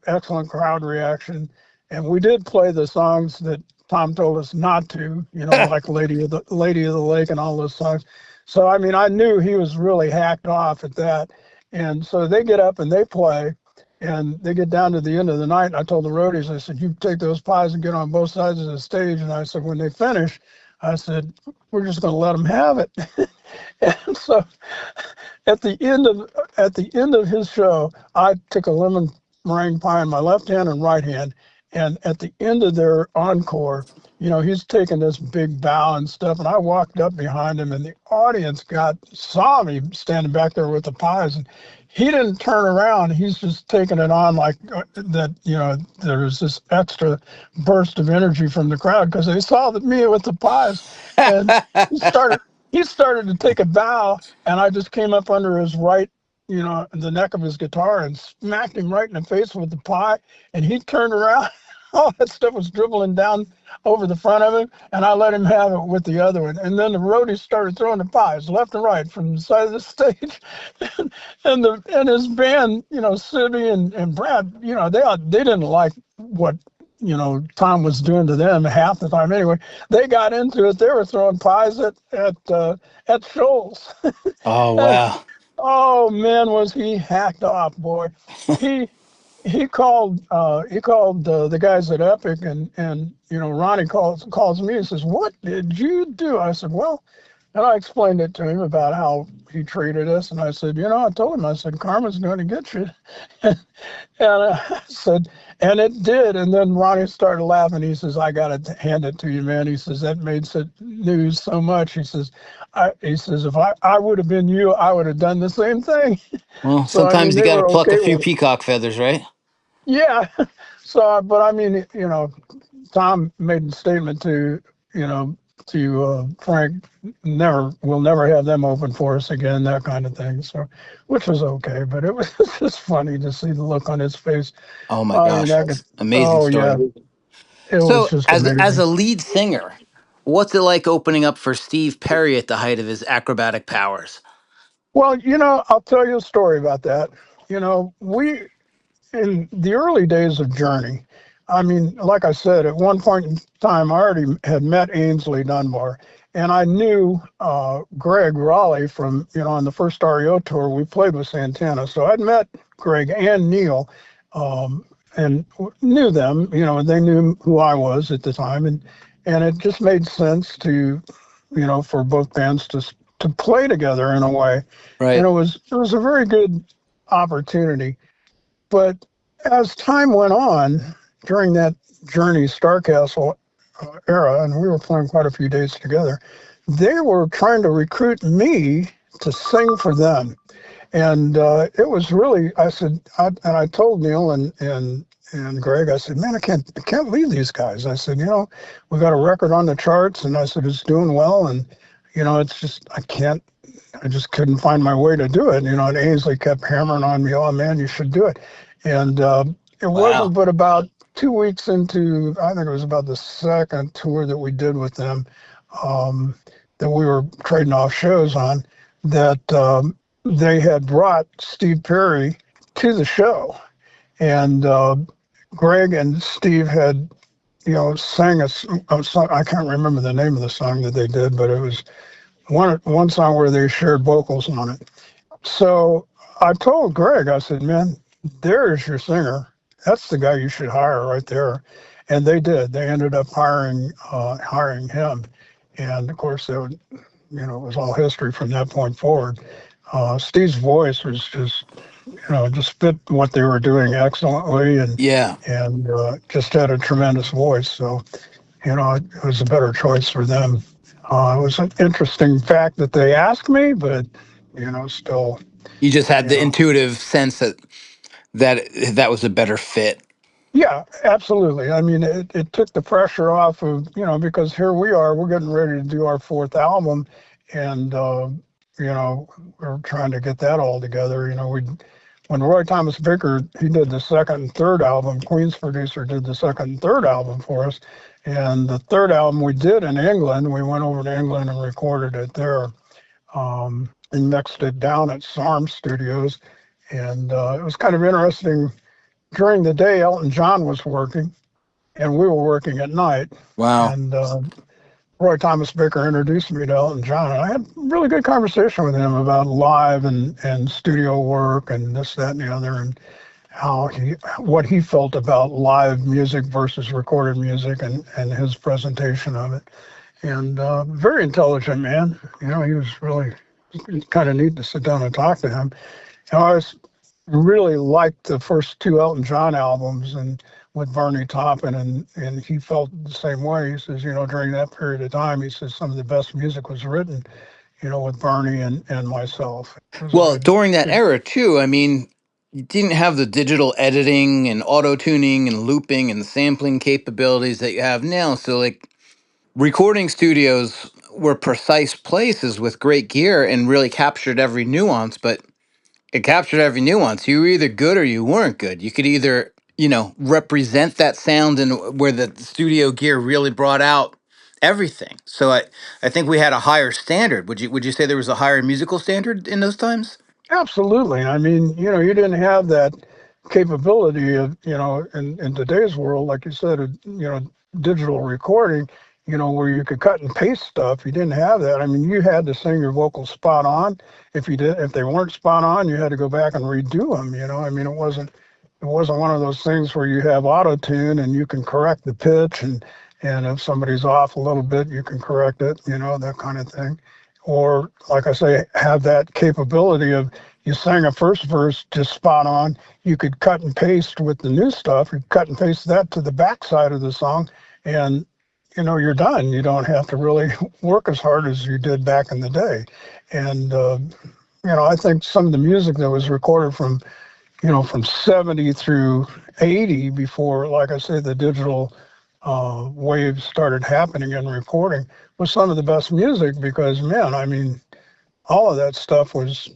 excellent crowd reaction. And we did play the songs that Tom told us not to, like Lady of the Lake and all those songs. So, I mean, I knew he was really hacked off at that. And so they get up and they play, and they get down to the end of the night. And I told the roadies, I said, you take those pies and get on both sides of the stage. And I said, when they finish, I said, we're just going to let them have it. And so at the end of his show, I took a lemon meringue pie in my left hand and right hand. And at the end of their encore, he's taking this big bow and stuff. And I walked up behind him, and the audience saw me standing back there with the pies. And he didn't turn around. He's just taking it on like that, there was this extra burst of energy from the crowd because they saw me with the pies. And he started to take a bow, and I just came up under his right, the neck of his guitar and smacked him right in the face with the pie. And he turned around. All that stuff was dribbling down over the front of him, and I let him have it with the other one. And then the roadies started throwing the pies left and right from the side of the stage. and his band, Sibby and Brad, they didn't like what Tom was doing to them half the time anyway. They got into it. They were throwing pies at Shoals. Oh, wow. Oh man, was he hacked off, boy. He called the guys at Epic, and Ronnie calls me and says, what did you do? I said, well, and I explained it to him about how he treated us, and I said, I told him, I said, karma's going to get you. And I said, and it did. And then Ronnie started laughing. He says, I got to hand it to you, man. He says, that made news so much. He says, if I would have been you, I would have done the same thing. Well, So, sometimes you they got to were pluck okay a few with it. peacock feathers, right? Yeah. So, but I mean, Tom made a statement to Frank, we'll never have them open for us again, that kind of thing. So, which was okay, but it was just funny to see the look on his face. Oh my gosh, amazing story. Yeah, it was So, just as amazing. a lead singer, what's it like opening up for Steve Perry at the height of his acrobatic powers? Well, I'll tell you a story about that. We in the early days of Journey, I mean, like I said, at one point in time, I already had met Ainsley Dunbar, and I knew Greg Raleigh from, on the first REO tour, we played with Santana. So I'd met Greg and Neil, and knew them, they knew who I was at the time. And it just made sense to, for both bands to play together in a way. Right. And it was a very good opportunity. But as time went on, during that Journey Starcastle era, and we were playing quite a few days together, they were trying to recruit me to sing for them. And it was really, and I told Neil and Greg, I said, man, I can't leave these guys. I said, we got a record on the charts, and I said, it's doing well. And, it's just, I just couldn't find my way to do it. And Ainsley kept hammering on me, oh man, you should do it. And it Wow. wasn't but about 2 weeks into, I think it was about the second tour that we did with them, that we were trading off shows on, that they had brought Steve Perry to the show. And Greg and Steve had, sang a song. I can't remember the name of the song that they did, but it was one song where they shared vocals on it. So I told Greg, I said, man, there's your singer. That's the guy you should hire right there. And they did. They ended up hiring him. And of course, it was all history from that point forward. Steve's voice was just fit what they were doing excellently, and Yeah. just had a tremendous voice. So, it was a better choice for them. It was an interesting fact that they asked me, but still, You just had you the know, intuitive sense that was a better fit. yeah, absolutely. I mean, it took the pressure off of, because here we are, we're getting ready to do our fourth album, and we're trying to get that all together. When Roy Thomas Baker, he did the second and third album, Queen's producer did the second and third album for us. And the third album we did in England, we went over to England and recorded it there, and mixed it down at SARM Studios. And it was kind of interesting. During the day, Elton John was working, and we were working at night. Wow. And Roy Thomas Baker introduced me to Elton John, and I had a really good conversation with him about live and studio work and this, that, and the other, and what he felt about live music versus recorded music, and his presentation of it. And very intelligent man. He was really kind of neat to sit down and talk to him. And I was really liked the first two Elton John albums, and with Bernie Taupin, and he felt the same way. He says, during that period of time, he says some of the best music was written, with Bernie and myself. It was a Well, good, during that good. era too, I mean, you didn't have the digital editing and auto tuning and looping and sampling capabilities that you have now. So like recording studios were precise places with great gear and really captured every nuance, but it captured every nuance. You were either good or you weren't good. You could either, represent that sound and where the studio gear really brought out everything. So I think we had a higher standard. Would you say there was a higher musical standard in those times? Absolutely. I mean, you didn't have that capability of, in today's world, like you said, digital recording, where you could cut and paste stuff. You didn't have that. I mean, you had to sing your vocals spot on. If they weren't spot on, you had to go back and redo them. I mean, it wasn't one of those things where you have auto tune and you can correct the pitch, and if somebody's off a little bit, you can correct it, that kind of thing. Or, like I say, have that capability of, you sang a first verse just spot on, you could cut and paste with the new stuff. You cut and paste that to the backside of the song, and you're done. You don't have to really work as hard as you did back in the day. And I think some of the music that was recorded from 70 through 80, before, like I say, the digital waves started happening in recording, was some of the best music, because, man, I mean, all of that stuff was,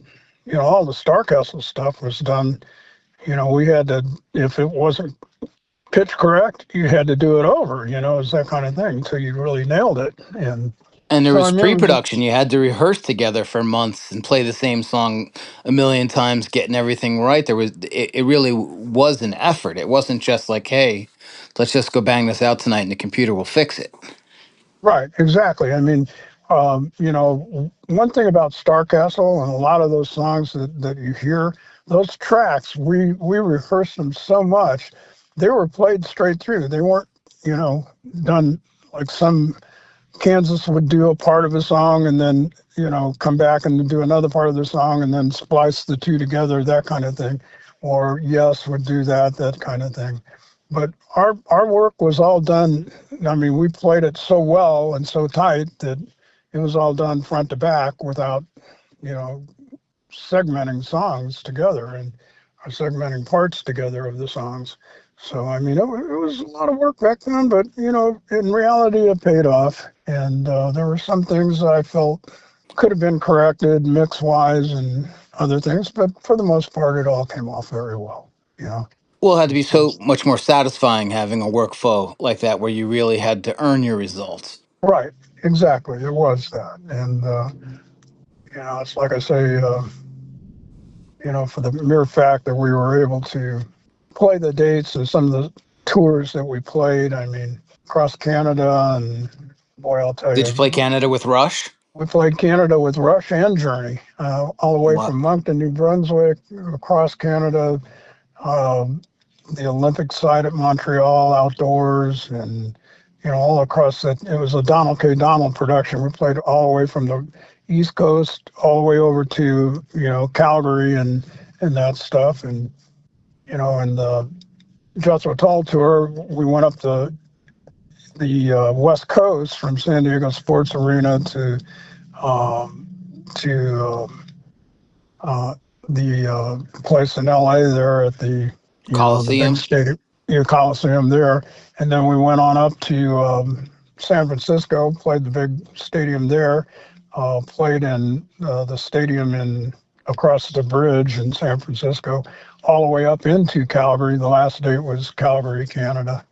all the Starcastle stuff was done. We had to, if it wasn't pitch correct, you had to do it over, it's that kind of thing until you really nailed it. And And there so, I was mean, it was just, pre-production. You had to rehearse together for months and play the same song a million times, getting everything right. It really was an effort. It wasn't just like, hey, let's just go bang this out tonight and the computer will fix it. right, exactly. I mean, one thing about Starcastle and a lot of those songs that you hear, those tracks, we rehearsed them so much, they were played straight through. They weren't, done like some. Kansas would do a part of a song and then, come back and do another part of the song and then splice the two together, that kind of thing. Or Yes would do that kind of thing. But our work was all done. I mean, we played it so well and so tight that it was all done front to back without, you know, segmenting songs together and segmenting parts together of the songs. So, I mean, it was a lot of work back then, but, in reality, it paid off. And there were some things that I felt could have been corrected mix-wise and other things, but for the most part, it all came off very well, you know. Well, it had to be It's so just, much more satisfying having a workflow like that where you really had to earn your results. right, exactly. It was that. And, it's like I say, for the mere fact that we were able to play the dates of some of the tours that we played. I mean, across Canada, and boy, I'll tell Did you play you, Canada with Rush? we played Canada with Rush and Journey, all the way What? from Moncton, New Brunswick, across Canada, the Olympic side at Montreal outdoors, and all across that. It was a Donald K. Donald production. We played all the way from the East Coast all the way over to Calgary and that stuff, and the Jethro Tull tour. We went up the West Coast from San Diego Sports Arena um, to the place in LA there at the big Coliseum? stadium, Coliseum there, and then we went on up to San Francisco, played the big stadium there, played in the stadium in across the bridge in San Francisco, all the way up into Calgary. The last date was Calgary, Canada,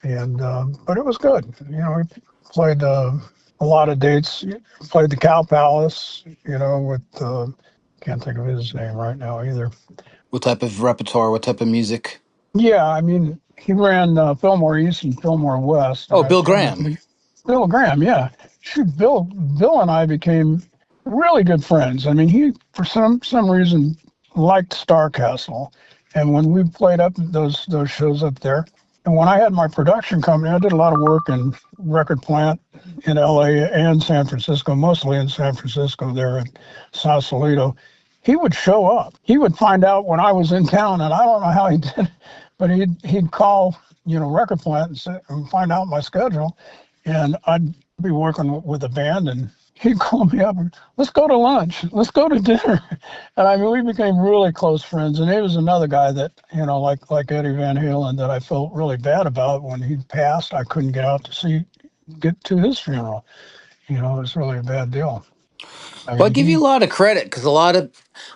and but it was good. We played a lot of dates. Played the Cow Palace, with can't think of his name right now either. What type of repertoire? What type of music? Yeah, I mean, he ran Fillmore East and Fillmore West, and Oh, I'm Bill trying to Graham. think. Bill Graham, yeah. Shoot, Bill and I became really good friends. I mean, he for some reason liked Starcastle, and when we played up those shows up there, and when I had my production company, I did a lot of work in record plant in LA and San Francisco, mostly in San Francisco there at Sausalito. He would show up. He would find out when I was in town, and I don't know how he did it, but he'd call, record plant and find out my schedule, and I'd be working with a band, and he'd call me up and let's go to lunch, let's go to dinner, and I mean we became really close friends. And he was another guy that like Eddie Van Halen that I felt really bad about when he passed. I couldn't get to his funeral. It was really a bad deal. I Well, I mean give you he a lot of credit because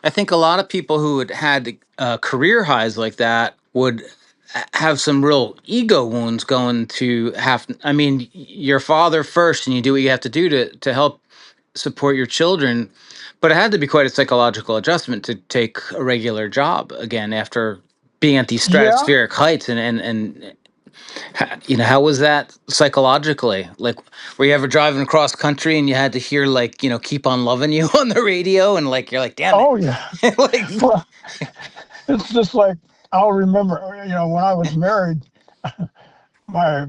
I think a lot of people who had career highs like that would have some real ego wounds going to have. I mean, your father first, and you do what you have to do to help support your children. But it had to be quite a psychological adjustment to take a regular job again after being at these Yeah. stratospheric heights and how was that psychologically? Like, were you ever driving across country and you had to hear like, keep on loving you on the radio and like you're like, damn it. Oh yeah. Like, Well, it's just like I'll remember, when I was married, my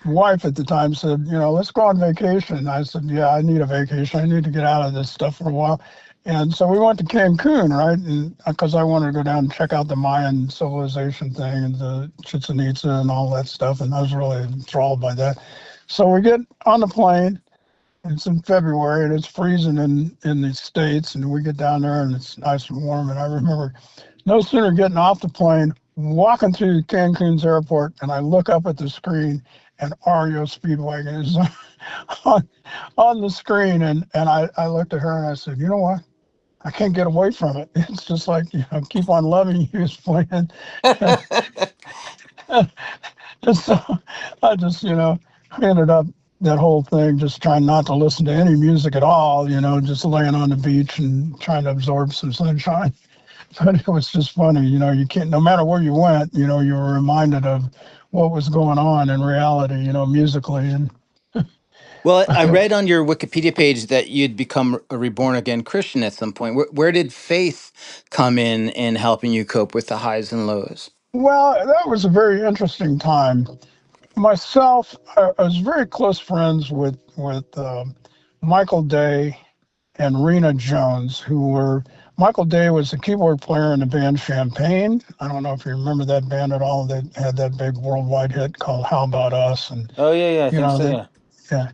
wife at the time said, let's go on vacation. I said, yeah, I need a vacation. I need to get out of this stuff for a while. And so we went to Cancun, right? And because I wanted to go down and check out the Mayan civilization thing and the Chichen Itza and all that stuff. And I was really enthralled by that. So we get on the plane. It's in February and it's freezing in the States. And we get down there and it's nice and warm. And I remember no sooner getting off the plane, walking through Cancun's airport, and I look up at the screen, and REO Speedwagon is on the screen. And I looked at her and I said, you know what? I can't get away from it. It's just like, keep on loving you is playing. And so I just, ended up that whole thing, just trying not to listen to any music at all, just laying on the beach and trying to absorb some sunshine. But it was just funny, you can't, no matter where you went, you were reminded of what was going on in reality, musically. And well, I read on your Wikipedia page that you'd become a reborn again Christian at some point. Where did faith come in helping you cope with the highs and lows? well, that was a very interesting time. Myself, I was very close friends with Michael Day and Rena Jones, who were Michael Day was the keyboard player in the band Champaign. I don't know if you remember that band at all. They had that big worldwide hit called "How About Us," and Oh yeah, yeah, I think so. they Yeah. yeah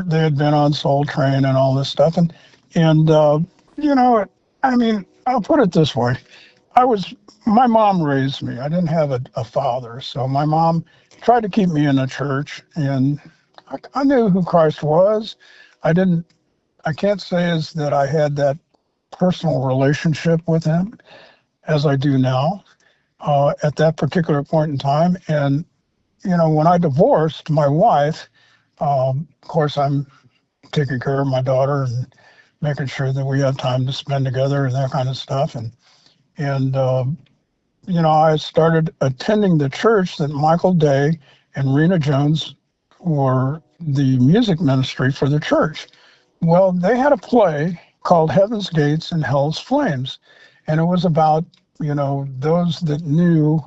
they had been on Soul Train and all this stuff, and I mean, I'll put it this way. My mom raised me. I didn't have a father. So my mom tried to keep me in the church, and I knew who Christ was. I didn't, I can't say is that I had that personal relationship with him as I do now at that particular point in time. And, when I divorced my wife, of course, I'm taking care of my daughter and making sure that we have time to spend together and that kind of stuff. And I started attending the church that Michael Day and Rena Jones were the music ministry for the church. Well, they had a play called Heaven's Gates and Hell's Flames. And it was about, those that knew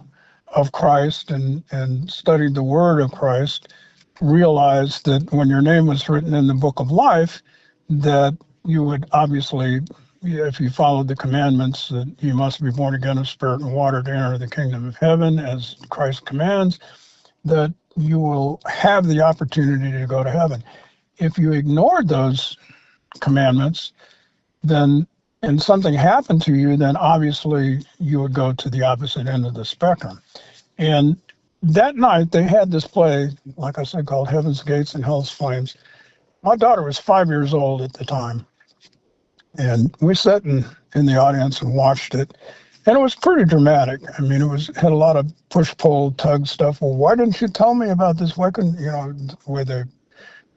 of Christ and studied the word of Christ realized that when your name was written in the book of life, that you would obviously, if you followed the commandments, that you must be born again of spirit and water to enter the kingdom of heaven, as Christ commands, that you will have the opportunity to go to heaven. If you ignored those commandments, then and something happened to you, then obviously you would go to the opposite end of the spectrum. And that night they had this play, like I said, called Heaven's Gates and Hell's Flames. My daughter was 5 years old at the time. And we sat in the audience and watched it. And it was pretty dramatic. I mean, had a lot of push-pull, tug stuff. Well, why didn't you tell me about this? Why couldn't, the way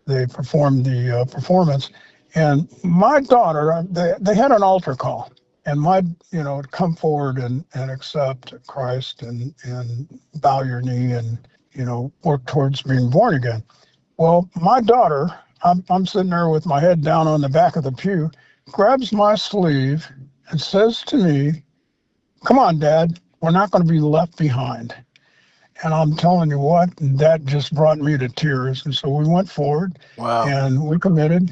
they performed the performance. And my daughter, they had an altar call. And to come forward and accept Christ and bow your knee and, work towards being born again. Well, my daughter, I'm sitting there with my head down on the back of the pew, grabs my sleeve and says to me, "Come on, Dad, we're not going to be left behind." And I'm telling you what, that just brought me to tears. And so we went forward. Wow. And we committed.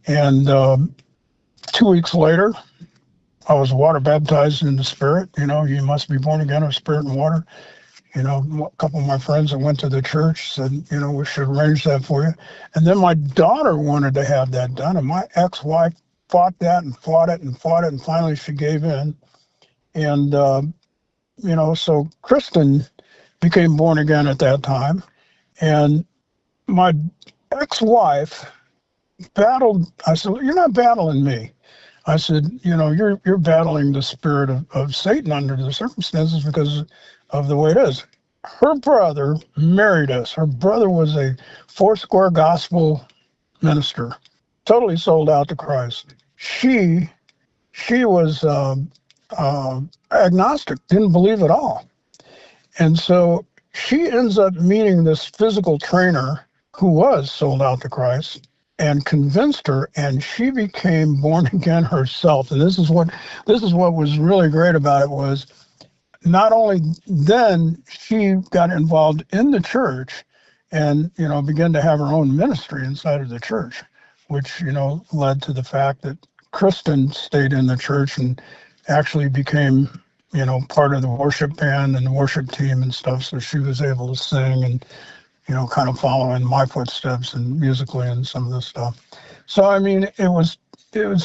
And 2 weeks later, I was water baptized in the Spirit. You must be born again of spirit and water. A couple of my friends that went to the church said, we should arrange that for you. And then my daughter wanted to have that done. And my ex-wife fought that and fought it and fought it. And finally she gave in. And, so Kristen became born again at that time. And my ex-wife battled. I said, "You're not battling me." I said, you're battling the spirit of Satan under the circumstances because of the way it is. Her brother married us. Her brother was a Foursquare gospel minister, totally sold out to Christ. She was agnostic, didn't believe at all. And so she ends up meeting this physical trainer who was sold out to Christ and convinced her, and she became born again herself. And this is what was really great about it was not only then she got involved in the church and, began to have her own ministry inside of the church, which, led to the fact that Kristen stayed in the church and actually became, part of the worship band and the worship team and stuff. So she was able to sing and, kind of following my footsteps and musically and some of this stuff. So, I mean, it was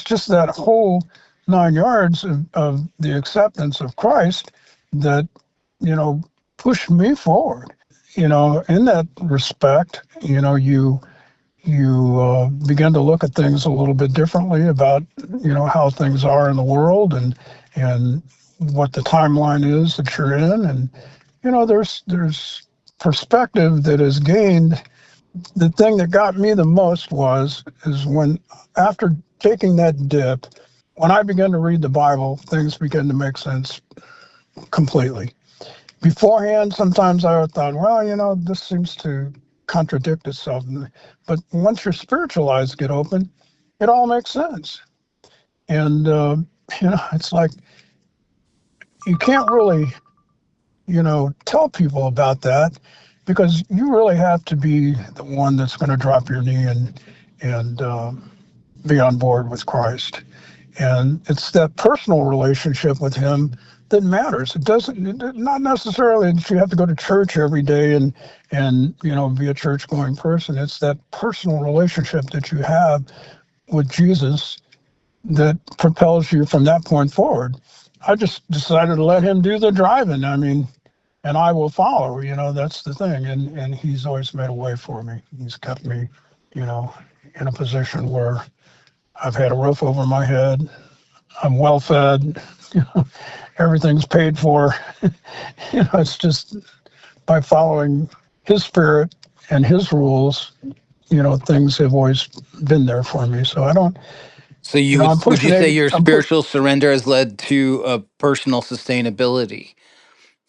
just that whole 9 yards of the acceptance of Christ that, pushed me forward, in that respect. You begin to look at things a little bit differently about, how things are in the world and what the timeline is that you're in. And, there's perspective that is gained. The thing that got me the most is when, after taking that dip, when I began to read the Bible, things began to make sense completely. Beforehand, sometimes I thought, well, this seems to contradict itself. But once your spiritual eyes get open, it all makes sense. And, it's like you can't really, tell people about that because you really have to be the one that's going to drop your knee and be on board with Christ. And it's that personal relationship with him that matters. Not necessarily that you have to go to church every day and be a church-going person. It's that personal relationship that you have with Jesus that propels you from that point forward. I just decided to let him do the driving. I mean, and I will follow, that's the thing. And he's always made a way for me. He's kept me, in a position where I've had a roof over my head. I'm well fed, everything's paid for. It's just by following his spirit and his rules, things have always been there for me. So I don't, So I'm would you pushing say 80. your spiritual surrender has led to a personal sustainability?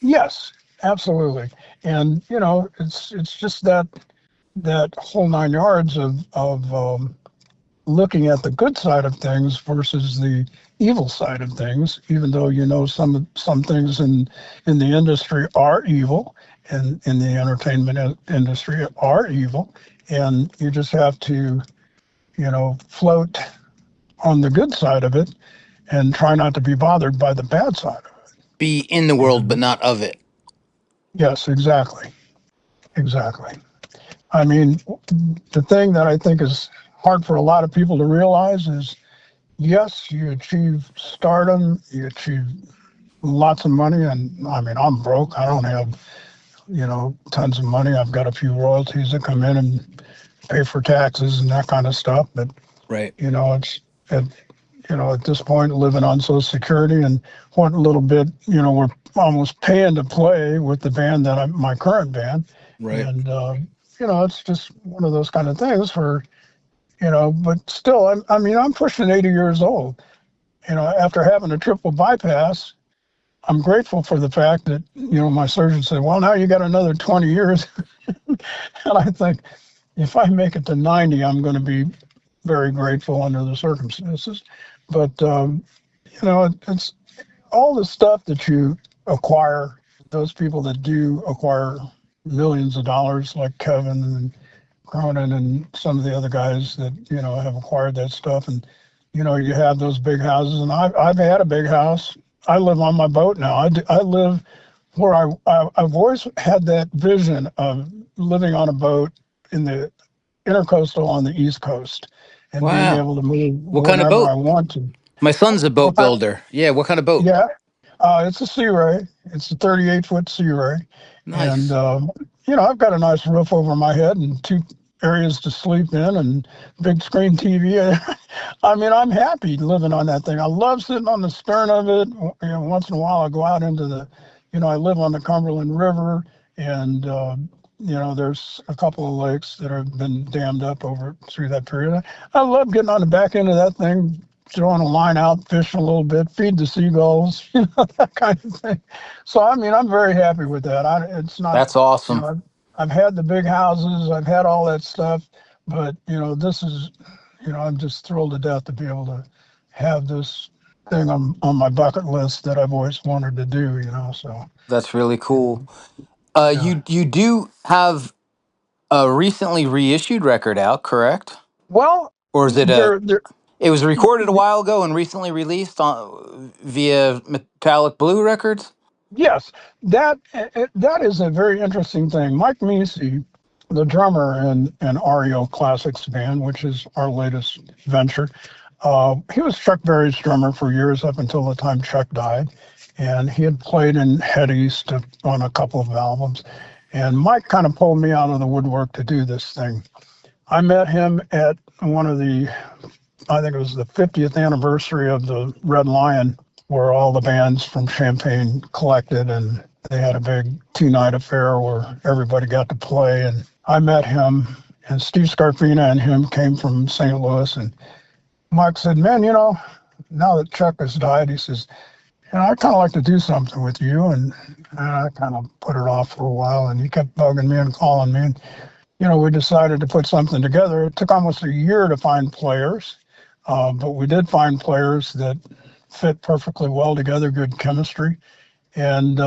Yes, absolutely. And, it's just that whole 9 yards of looking at the good side of things versus the evil side of things, even though some things in the industry are evil, and in the entertainment industry are evil, and you just have to float on the good side of it and try not to be bothered by the bad side of Be in the it. world, but not of it. Yes, exactly. I mean, the thing that I think is hard for a lot of people to realize is, yes, you achieve stardom, you achieve lots of money, and I mean, I'm broke. I don't have, tons of money. I've got a few royalties that come in and pay for taxes and that kind of stuff. But Right. it's at this point living on Social Security, and what little bit, we're almost paying to play with the band my current band. Right. And it's just one of those kind of things where, but still, I'm pushing 80 years old. After having a triple bypass, I'm grateful for the fact that, my surgeon said, well, now you got another 20 years. And I think if I make it to 90, I'm going to be very grateful under the circumstances. But, it's all the stuff that you acquire, those people that do acquire millions of dollars, like Kevin and Cronan and some of the other guys that, have acquired that stuff. And, you have those big houses, and I've had a big house. I live on my boat now. I live where I've always had that vision of living on a boat in the intercoastal on the East Coast and being Wow. able to move What kind of whenever I boat? want to. My son's a boat What kind- builder. Yeah. What kind of boat? Yeah, it's a Sea Ray. It's a 38-foot Sea Ray. And, Nice. I've got a nice roof over my head and two areas to sleep in and big screen TV. I mean, I'm happy living on that thing. I love sitting on the stern of it. Once in a while I go out into I live on the Cumberland River, and, there's a couple of lakes that have been dammed up over through that period. I love getting on the back end of that thing, throwing a line out, fishing a little bit, feed the seagulls, that kind of thing. So, I'm very happy with that. It's not, That's awesome. I've had the big houses, I've had all that stuff, but, this is, I'm just thrilled to death to be able to have this thing on my bucket list that I've always wanted to do, so. That's really cool. Yeah. You do have a recently reissued record out, correct? Well, Or is it there, there, it was recorded a while ago and recently released on via Metallic Blue Records? yes, that is a very interesting thing. Mike Meese, the drummer in REO Classics Band, which is our latest venture, he was Chuck Berry's drummer for years up until the time Chuck died, and he had played in Head East on a couple of albums. And Mike kind of pulled me out of the woodwork to do this thing. I met him at one of I think it was the 50th anniversary of the Red Lion, where all the bands from Champaign collected, and they had a big 2-night affair where everybody got to play. And I met him, and Steve Scarfina and him came from St. Louis. And Mike said, man, now that Chuck has died, he says, I'd kind of like to do something with you. And I kind of put it off for a while, and he kept bugging me and calling me. And, we decided to put something together. It took almost a year to find players, but we did find players that fit perfectly well together, good chemistry. And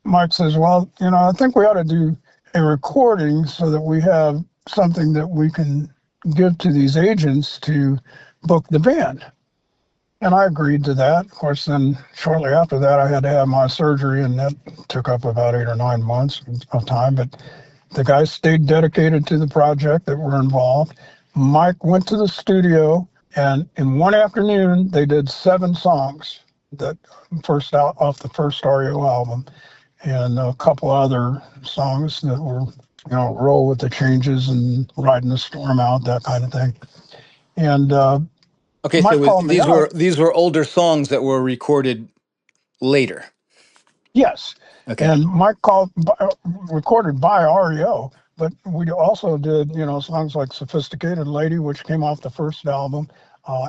Mike says, well, I think we ought to do a recording so that we have something that we can give to these agents to book the band. And I agreed to that. Of course, then shortly after that, I had to have my surgery, and that took up about 8 or 9 months of time. But the guys stayed dedicated to the project that were involved. Mike went to the studio And in one afternoon, they did 7 songs that first out off the first REO album, and a couple other songs that were, Roll with the Changes and Riding the Storm Out, that kind of thing. And Okay, Mike so called me up. these were older songs that were recorded later. Yes. Okay. And Mike recorded by REO, but we also did, songs like Sophisticated Lady, which came off the first album,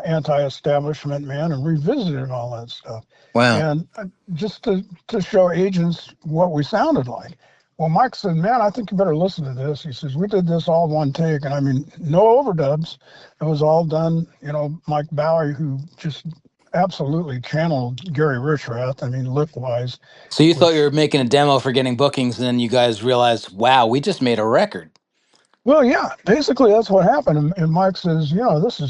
Anti-Establishment Man, and revisited all that stuff. Wow. And just to show agents what we sounded like. Well, Mike said, man, I think you better listen to this. He says, we did this all one take. And I mean, no overdubs. It was all done, Mike Bowie, who just absolutely channeled Gary Richrath, lick-wise. So you thought you were making a demo for getting bookings, and then you guys realized, wow, we just made a record. Well, yeah, basically that's what happened. And Mike says, this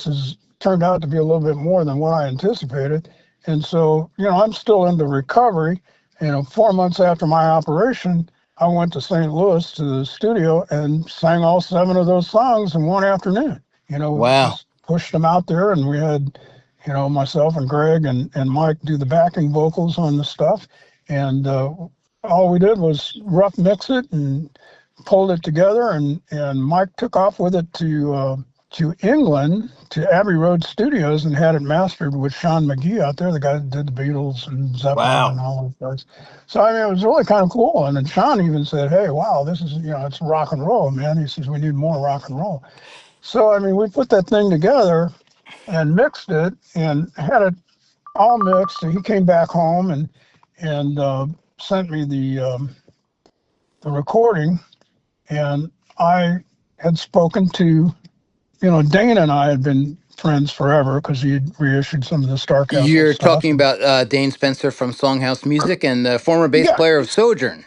is turned out to be a little bit more than what I anticipated. And so, I'm still into recovery. 4 months after my operation, I went to St. Louis to the studio and sang all 7 of those songs in one afternoon. Wow. Just pushed them out there, and we had, myself and Greg and Mike do the backing vocals on the stuff. And all we did was rough mix it and pulled it together, and Mike took off with it to England, to Abbey Road Studios, and had it mastered with Sean McGee out there, the guy that did the Beatles and Zeppelin and all those guys. So, it was really kind of cool. And then Sean even said, hey, wow, this is, it's rock and roll, man. He says, we need more rock and roll. So, we put that thing together and mixed it and had it all mixed. And he came back home and sent me the recording. And I had spoken to, Dane and I had been friends forever because he had reissued some of the Starcastle You're stuff. talking about Dane Spencer from Songhouse Music and the former bass player of Sojourn.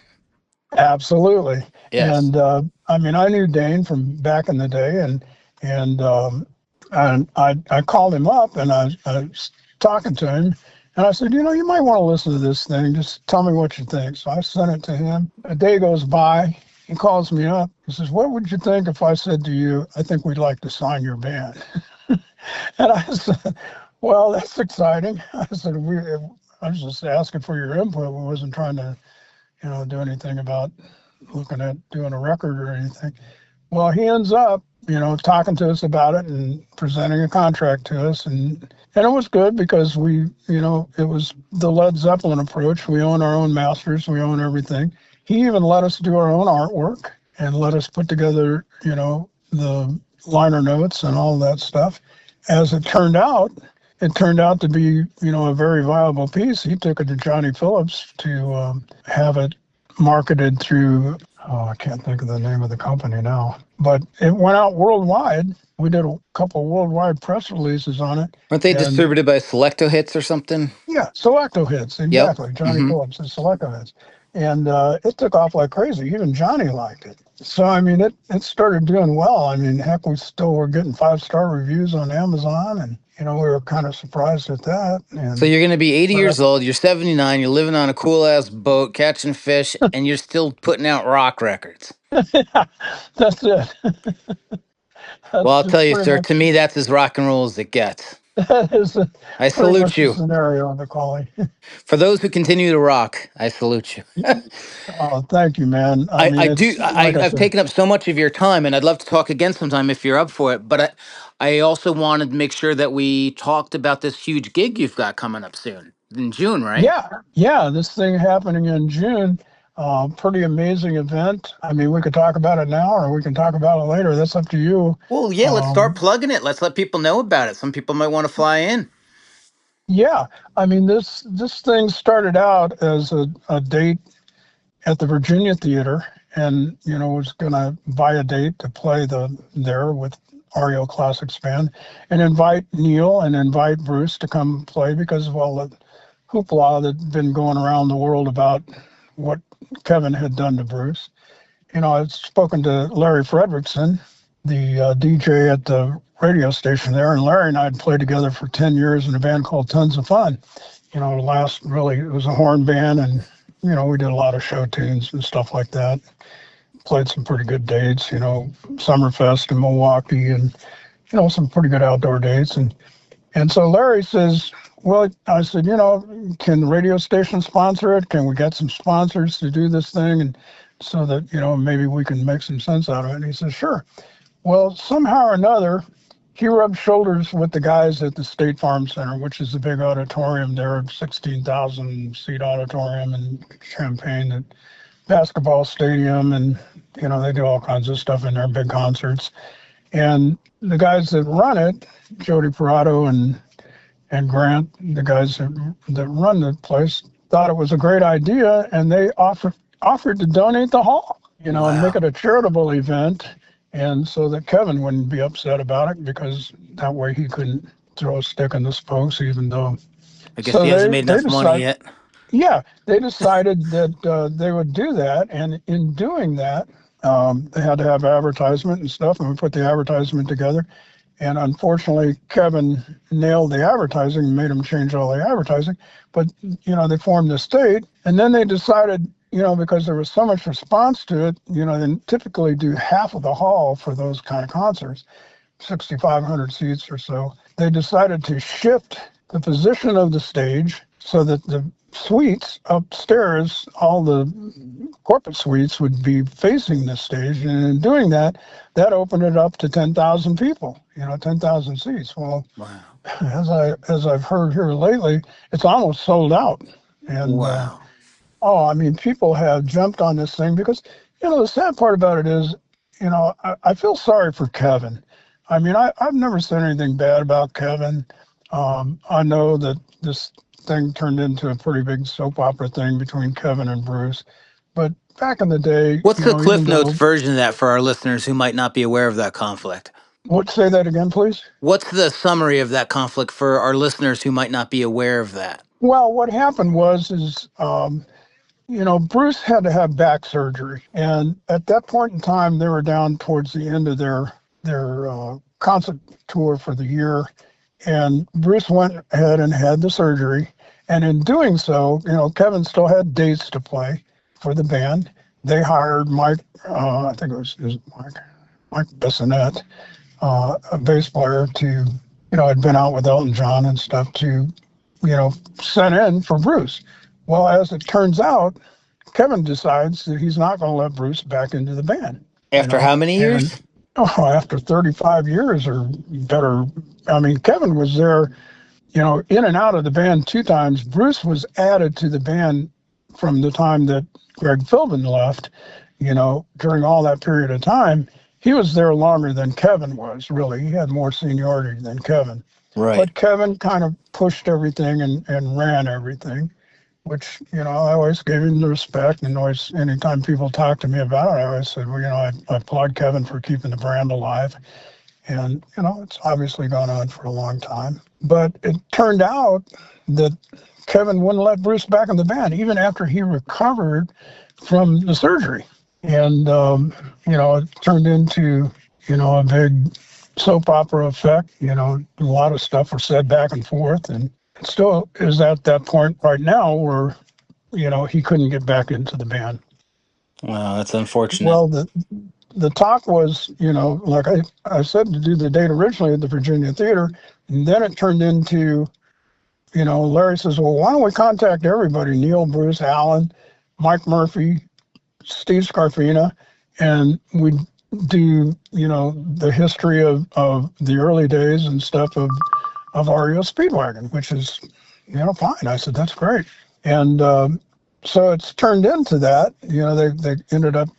Absolutely. Yes. And I knew Dane from back in the day, and I called him up and I was talking to him, and I said, you might want to listen to this thing. Just tell me what you think. So I sent it to him. A day goes by. He calls me up. He says, what would you think if I said to you, I think we'd like to sign your band? And I said, well, that's exciting. I said, I was just asking for your input. We wasn't trying to, do anything about looking at doing a record or anything. Well, he ends up, talking to us about it and presenting a contract to us. And it was good because we, it was the Led Zeppelin approach. We own our own masters. We own everything. He even let us do our own artwork and let us put together, the liner notes and all that stuff. As it turned out to be, a very viable piece. He took it to Johnny Phillips to have it marketed through, I can't think of the name of the company now, but it went out worldwide. We did a couple of worldwide press releases on it. Weren't they distributed by Selecto Hits or something? Yeah, Selecto Hits, exactly. Yep. Johnny Phillips and Selecto Hits. And it took off like crazy. Even Johnny liked it. So, it started doing well. Heck, we still were getting 5-star reviews on Amazon, and, we were kind of surprised at that. And so you're going to be 80 years old, you're 79, you're living on a cool-ass boat, catching fish, and you're still putting out rock records. That's it. Well, I'll tell you, sir, to me, that's as rock and roll as it gets. That is I salute you. Scenario on the Colie. For those who continue to rock, I salute you. Oh, thank you, man. I've taken up so much of your time, and I'd love to talk again sometime if you're up for it. But I also wanted to make sure that we talked about this huge gig you've got coming up soon in June, right? Yeah. This thing happening in June. Pretty amazing event. We could talk about it now, or we can talk about it later. That's up to you. Well, yeah, let's start plugging it. Let's let people know about it. Some people might want to fly in. Yeah, this thing started out as a date at the Virginia Theater, and was gonna buy a date to play there with REO Classics Band, and invite Neil and invite Bruce to come play because of all the hoopla that'd been going around the world about what Kevin had done to Bruce. I'd spoken to Larry Fredrickson, the DJ at the radio station there, and Larry and I had played together for 10 years in a band called Tons of Fun. It was a horn band, and we did a lot of show tunes and stuff like that. Played some pretty good dates, Summerfest in Milwaukee, and some pretty good outdoor dates. And so Larry says, well, I said, can the radio station sponsor it? Can we get some sponsors to do this thing? And so that, maybe we can make some sense out of it. And he says, sure. Well, somehow or another, he rubbed shoulders with the guys at the State Farm Center, which is the big auditorium there, 16,000 seat auditorium in Champaign, and basketball stadium. And, they do all kinds of stuff in there, big concerts. And the guys that run it, Jody Parado and Grant, the guys that run the place, thought it was a great idea, and they offered to donate the hall, and make it a charitable event, and so that Kevin wouldn't be upset about it, because that way he couldn't throw a stick in the spokes, even though. I guess he hasn't made enough money yet. Yeah, they decided that they would do that, and in doing that, they had to have advertisement and stuff, and we put the advertisement together. And unfortunately, Kevin nailed the advertising and made him change all the advertising. But, they formed the state. And then they decided, because there was so much response to it, they typically do half of the hall for those kind of concerts, 6,500 seats or so. They decided to shift the position of the stage so that the suites upstairs, all the corporate suites, would be facing the stage. And in doing that, that opened it up to 10,000 people, 10,000 seats. Well, wow. as I've heard here lately, it's almost sold out. And wow. People have jumped on this thing because, the sad part about it is, I feel sorry for Kevin. I've never said anything bad about Kevin. I know that this thing turned into a pretty big soap opera thing between Kevin and Bruce. But back in the day... What's the Cliff Notes version of that for our listeners who might not be aware of that conflict? Say that again, please? What's the summary of that conflict for our listeners who might not be aware of that? Well, what happened was Bruce had to have back surgery. And at that point in time, they were down towards the end of their concert tour for the year. And Bruce went ahead and had the surgery. And in doing so, Kevin still had dates to play for the band. They hired Mike, I think it was Mike Bissonette, a bass player to, had been out with Elton John and stuff, to, send in for Bruce. Well, as it turns out, Kevin decides that he's not going to let Bruce back into the band. After how many years? After 35 years or better. Kevin was there, in and out of the band 2 times. Bruce was added to the band from the time that Greg Philbin left, during all that period of time. He was there longer than Kevin was, really. He had more seniority than Kevin. Right. But Kevin kind of pushed everything and ran everything, which, I always gave him the respect. And always, anytime people talk to me about it, I always said, well, I applaud Kevin for keeping the brand alive. And, it's obviously gone on for a long time. But it turned out that Kevin wouldn't let Bruce back in the band, even after he recovered from the surgery. And, it turned into, a big soap opera effect. A lot of stuff was said back and forth. And it still is at that point right now where, he couldn't get back into the band. Wow, that's unfortunate. Well, the talk was, like I said, to do the date originally at the Virginia Theater. And then it turned into, Larry says, well, why don't we contact everybody? Neil, Bruce, Alan, Mike Murphy, Steve Scarfina, and we do, the history of the early days and stuff of REO Speedwagon, which is, fine. I said, that's great. And so it's turned into that. They ended up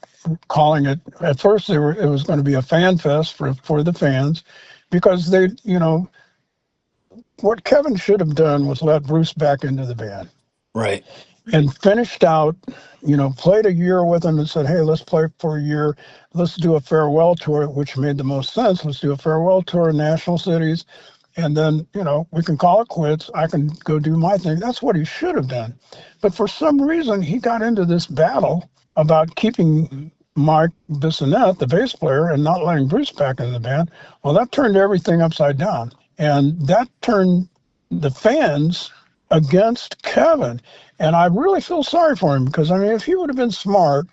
calling it, at first it was going to be a fan fest for the fans, because they, what Kevin should have done was let Bruce back into the band. Right. And finished out, played a year with him and said, hey, let's play for a year. Let's do a farewell tour, which made the most sense. Let's do a farewell tour in national cities. And then, we can call it quits. I can go do my thing. That's what he should have done. But for some reason, he got into this battle about keeping Mike Bissonette, the bass player, and not letting Bruce back in the band. Well, that turned everything upside down. And that turned the fans against Kevin. And I really feel sorry for him, because, if he would have been smart,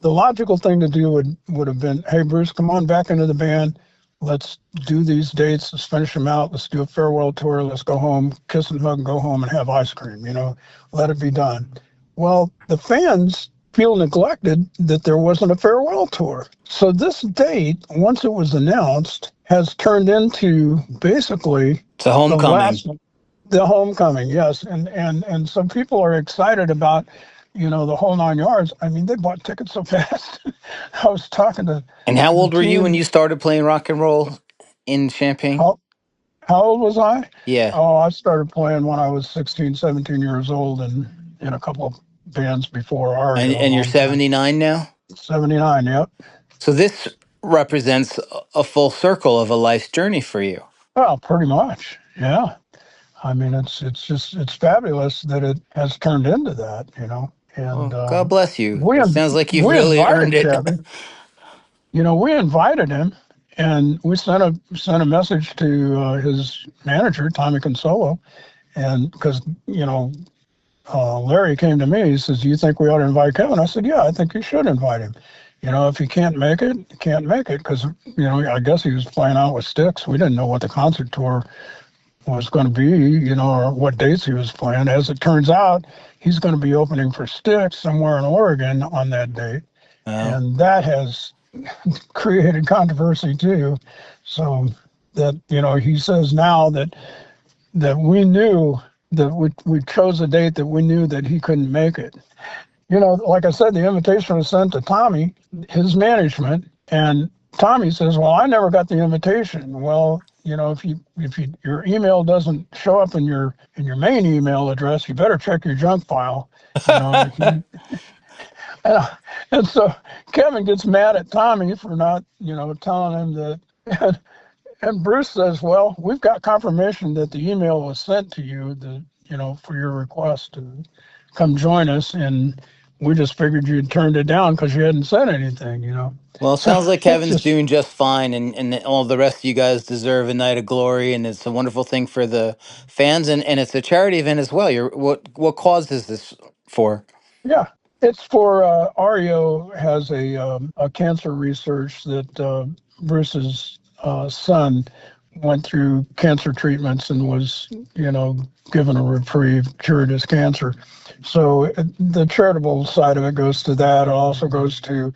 the logical thing to do would have been, hey, Bruce, come on back into the band. let's do these dates, let's finish them out, let's do a farewell tour, let's go home, kiss and hug, and go home and have ice cream, let it be done. Well, the fans feel neglected that there wasn't a farewell tour. So this date, once it was announced, has turned into basically It's a homecoming. the homecoming, yes. And some people are excited about, the whole 9 yards. I mean, they bought tickets so fast. I was talking to And how the old were you when team. you started playing rock and roll in Champaign? How old was I? Yeah. Oh, I started playing when I was 16, 17 years old and in a couple of bands before REO, a And you're long time. 79 now? 79, yep. So this represents a full circle of a life's journey for you. Well, pretty much, yeah. I mean, it's fabulous that it has turned into that. And Well, God bless you. we It sounds like you've we really earned invited it. Kevin. We invited him, and we sent a message to his manager, Tommy Consolo, and because Larry came to me. He says, "Do you think we ought to invite Kevin?" I said, "Yeah, I think you should invite him. If he can't make it, he can't make it because I guess he was playing out with Styx. We didn't know what the concert tour was going to be, or what dates he was playing. As it turns out, he's going to be opening for Styx somewhere in Oregon on that date, Oh. and that has created controversy too. So that he says now that we knew that we chose a date that we knew that he couldn't make it. Like I said, the invitation was sent to Tommy, his management, and Tommy says, "Well, I never got the invitation." Well, if your email doesn't show up in your main email address, you better check your junk file. And, and so Kevin gets mad at Tommy for not, telling him that. And Bruce says, "Well, we've got confirmation that the email was sent to you, for your request to come join us, and we just figured you'd turned it down because you hadn't said anything." Well, it So sounds like it's Kevin's just, doing just fine, and all the rest of you guys deserve a night of glory, and it's a wonderful thing for the fans, and it's a charity event as well. What cause is this for? yeah, it's for REO has a cancer research that Bruce's son went through cancer treatments and was, given a reprieve, cured his cancer. So the charitable side of it goes to that. It also goes to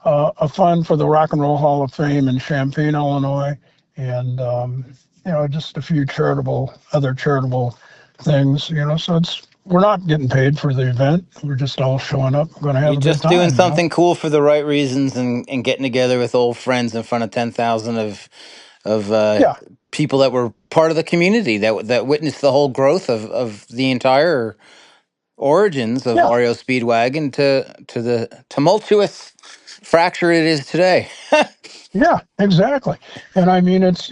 a fund for the Rock and Roll Hall of Fame in Champaign, Illinois, and just a few other charitable things. So we're not getting paid for the event. We're just all showing up. We're going to have You're a good just doing time. something cool for the right reasons, and getting together with old friends in front of 10,000 of Yeah, people that were part of the community that witnessed the whole growth of the entire origins of yeah, REO Speedwagon to the tumultuous fracture it is today. yeah, exactly. And I mean, it's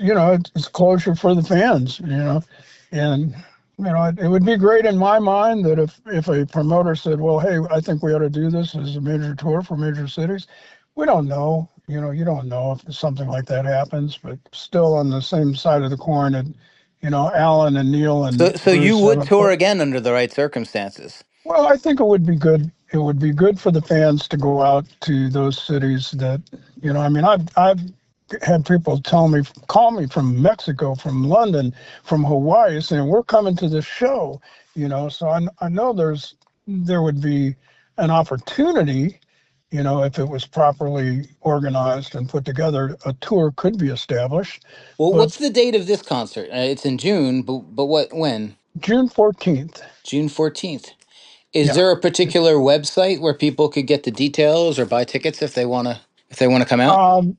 closure for the fans. And it would be great in my mind that if a promoter said, "Well, hey, I think we ought to do this as a major tour for major cities," we don't know. You don't know if something like that happens, but still on the same side of the coin, and Alan and Neil So and so you Bruce would haven't tour put. again under the right circumstances. Well, I think it would be good. It would be good for the fans to go out to those cities that, I mean, I've had people call me from Mexico, from London, from Hawaii, saying we're coming to the show. So I know there would be an opportunity, if it was properly organized and put together, a tour could be established. Well, But what's the date of this concert? It's in June, but when? June 14th, June 14th. Is yeah. there a particular website where people could get the details or buy tickets if they want to come out? Um,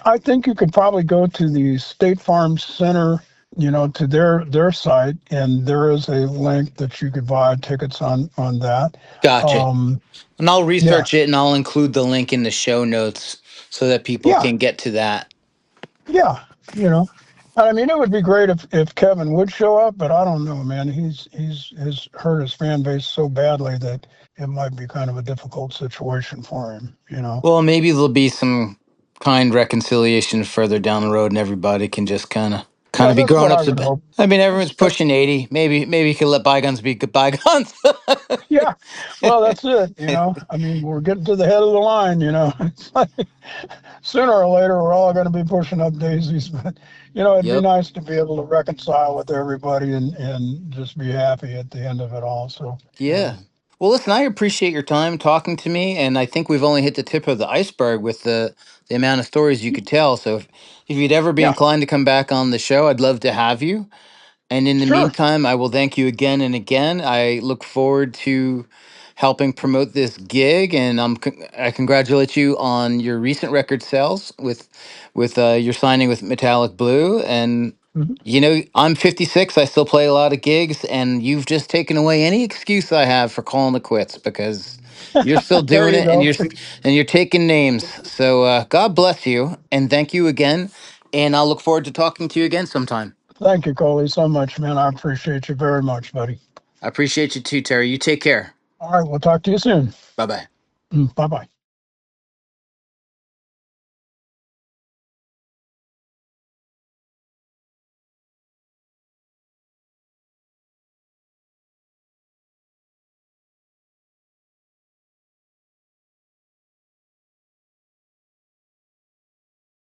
I think you could probably go to the State Farm Center, to their site, and there is a link that you could buy tickets on that. Gotcha. Um, And I'll yeah, research it and I'll include the link in the show notes so that people yeah, can get to that. yeah. You know, I mean, it would be great if Kevin would show up, but I don't know, man. He's has hurt his fan base so badly that it might be kind of a difficult situation for him. Well, maybe there'll be some kind reconciliation further down the road and everybody can just kind of kind Yeah, of be that's grown what I ups a would bit. hope. I mean, everyone's Espe- pushing 80. Maybe you can let bygones be bygones. Yeah, well, that's it. I mean, we're getting to the head of the line. It's like sooner or later we're all going to be pushing up daisies. But it'd be Yep. nice to be able to reconcile with everybody and just be happy at the end of it all. So, Yeah. Well, listen, I appreciate your time talking to me, and I think we've only hit the tip of the iceberg with the amount of stories you could tell. So if you'd ever be yeah, inclined to come back on the show, I'd love to have you. And in the sure. meantime, I will thank you again and again. I look forward to helping promote this gig, and I congratulate you on your recent record sales with your signing with Metallic Blue. And Mhm. I'm 56. I still play a lot of gigs, and you've just taken away any excuse I have for calling it quits because you're still There doing you it, and go. you're taking names. So God bless you, and thank you again. And I'll look forward to talking to you again sometime. Thank you, Colie, so much, man. I appreciate you very much, buddy. I appreciate you too, Terry. You take care. All right, we'll talk to you soon. Bye bye. Bye bye.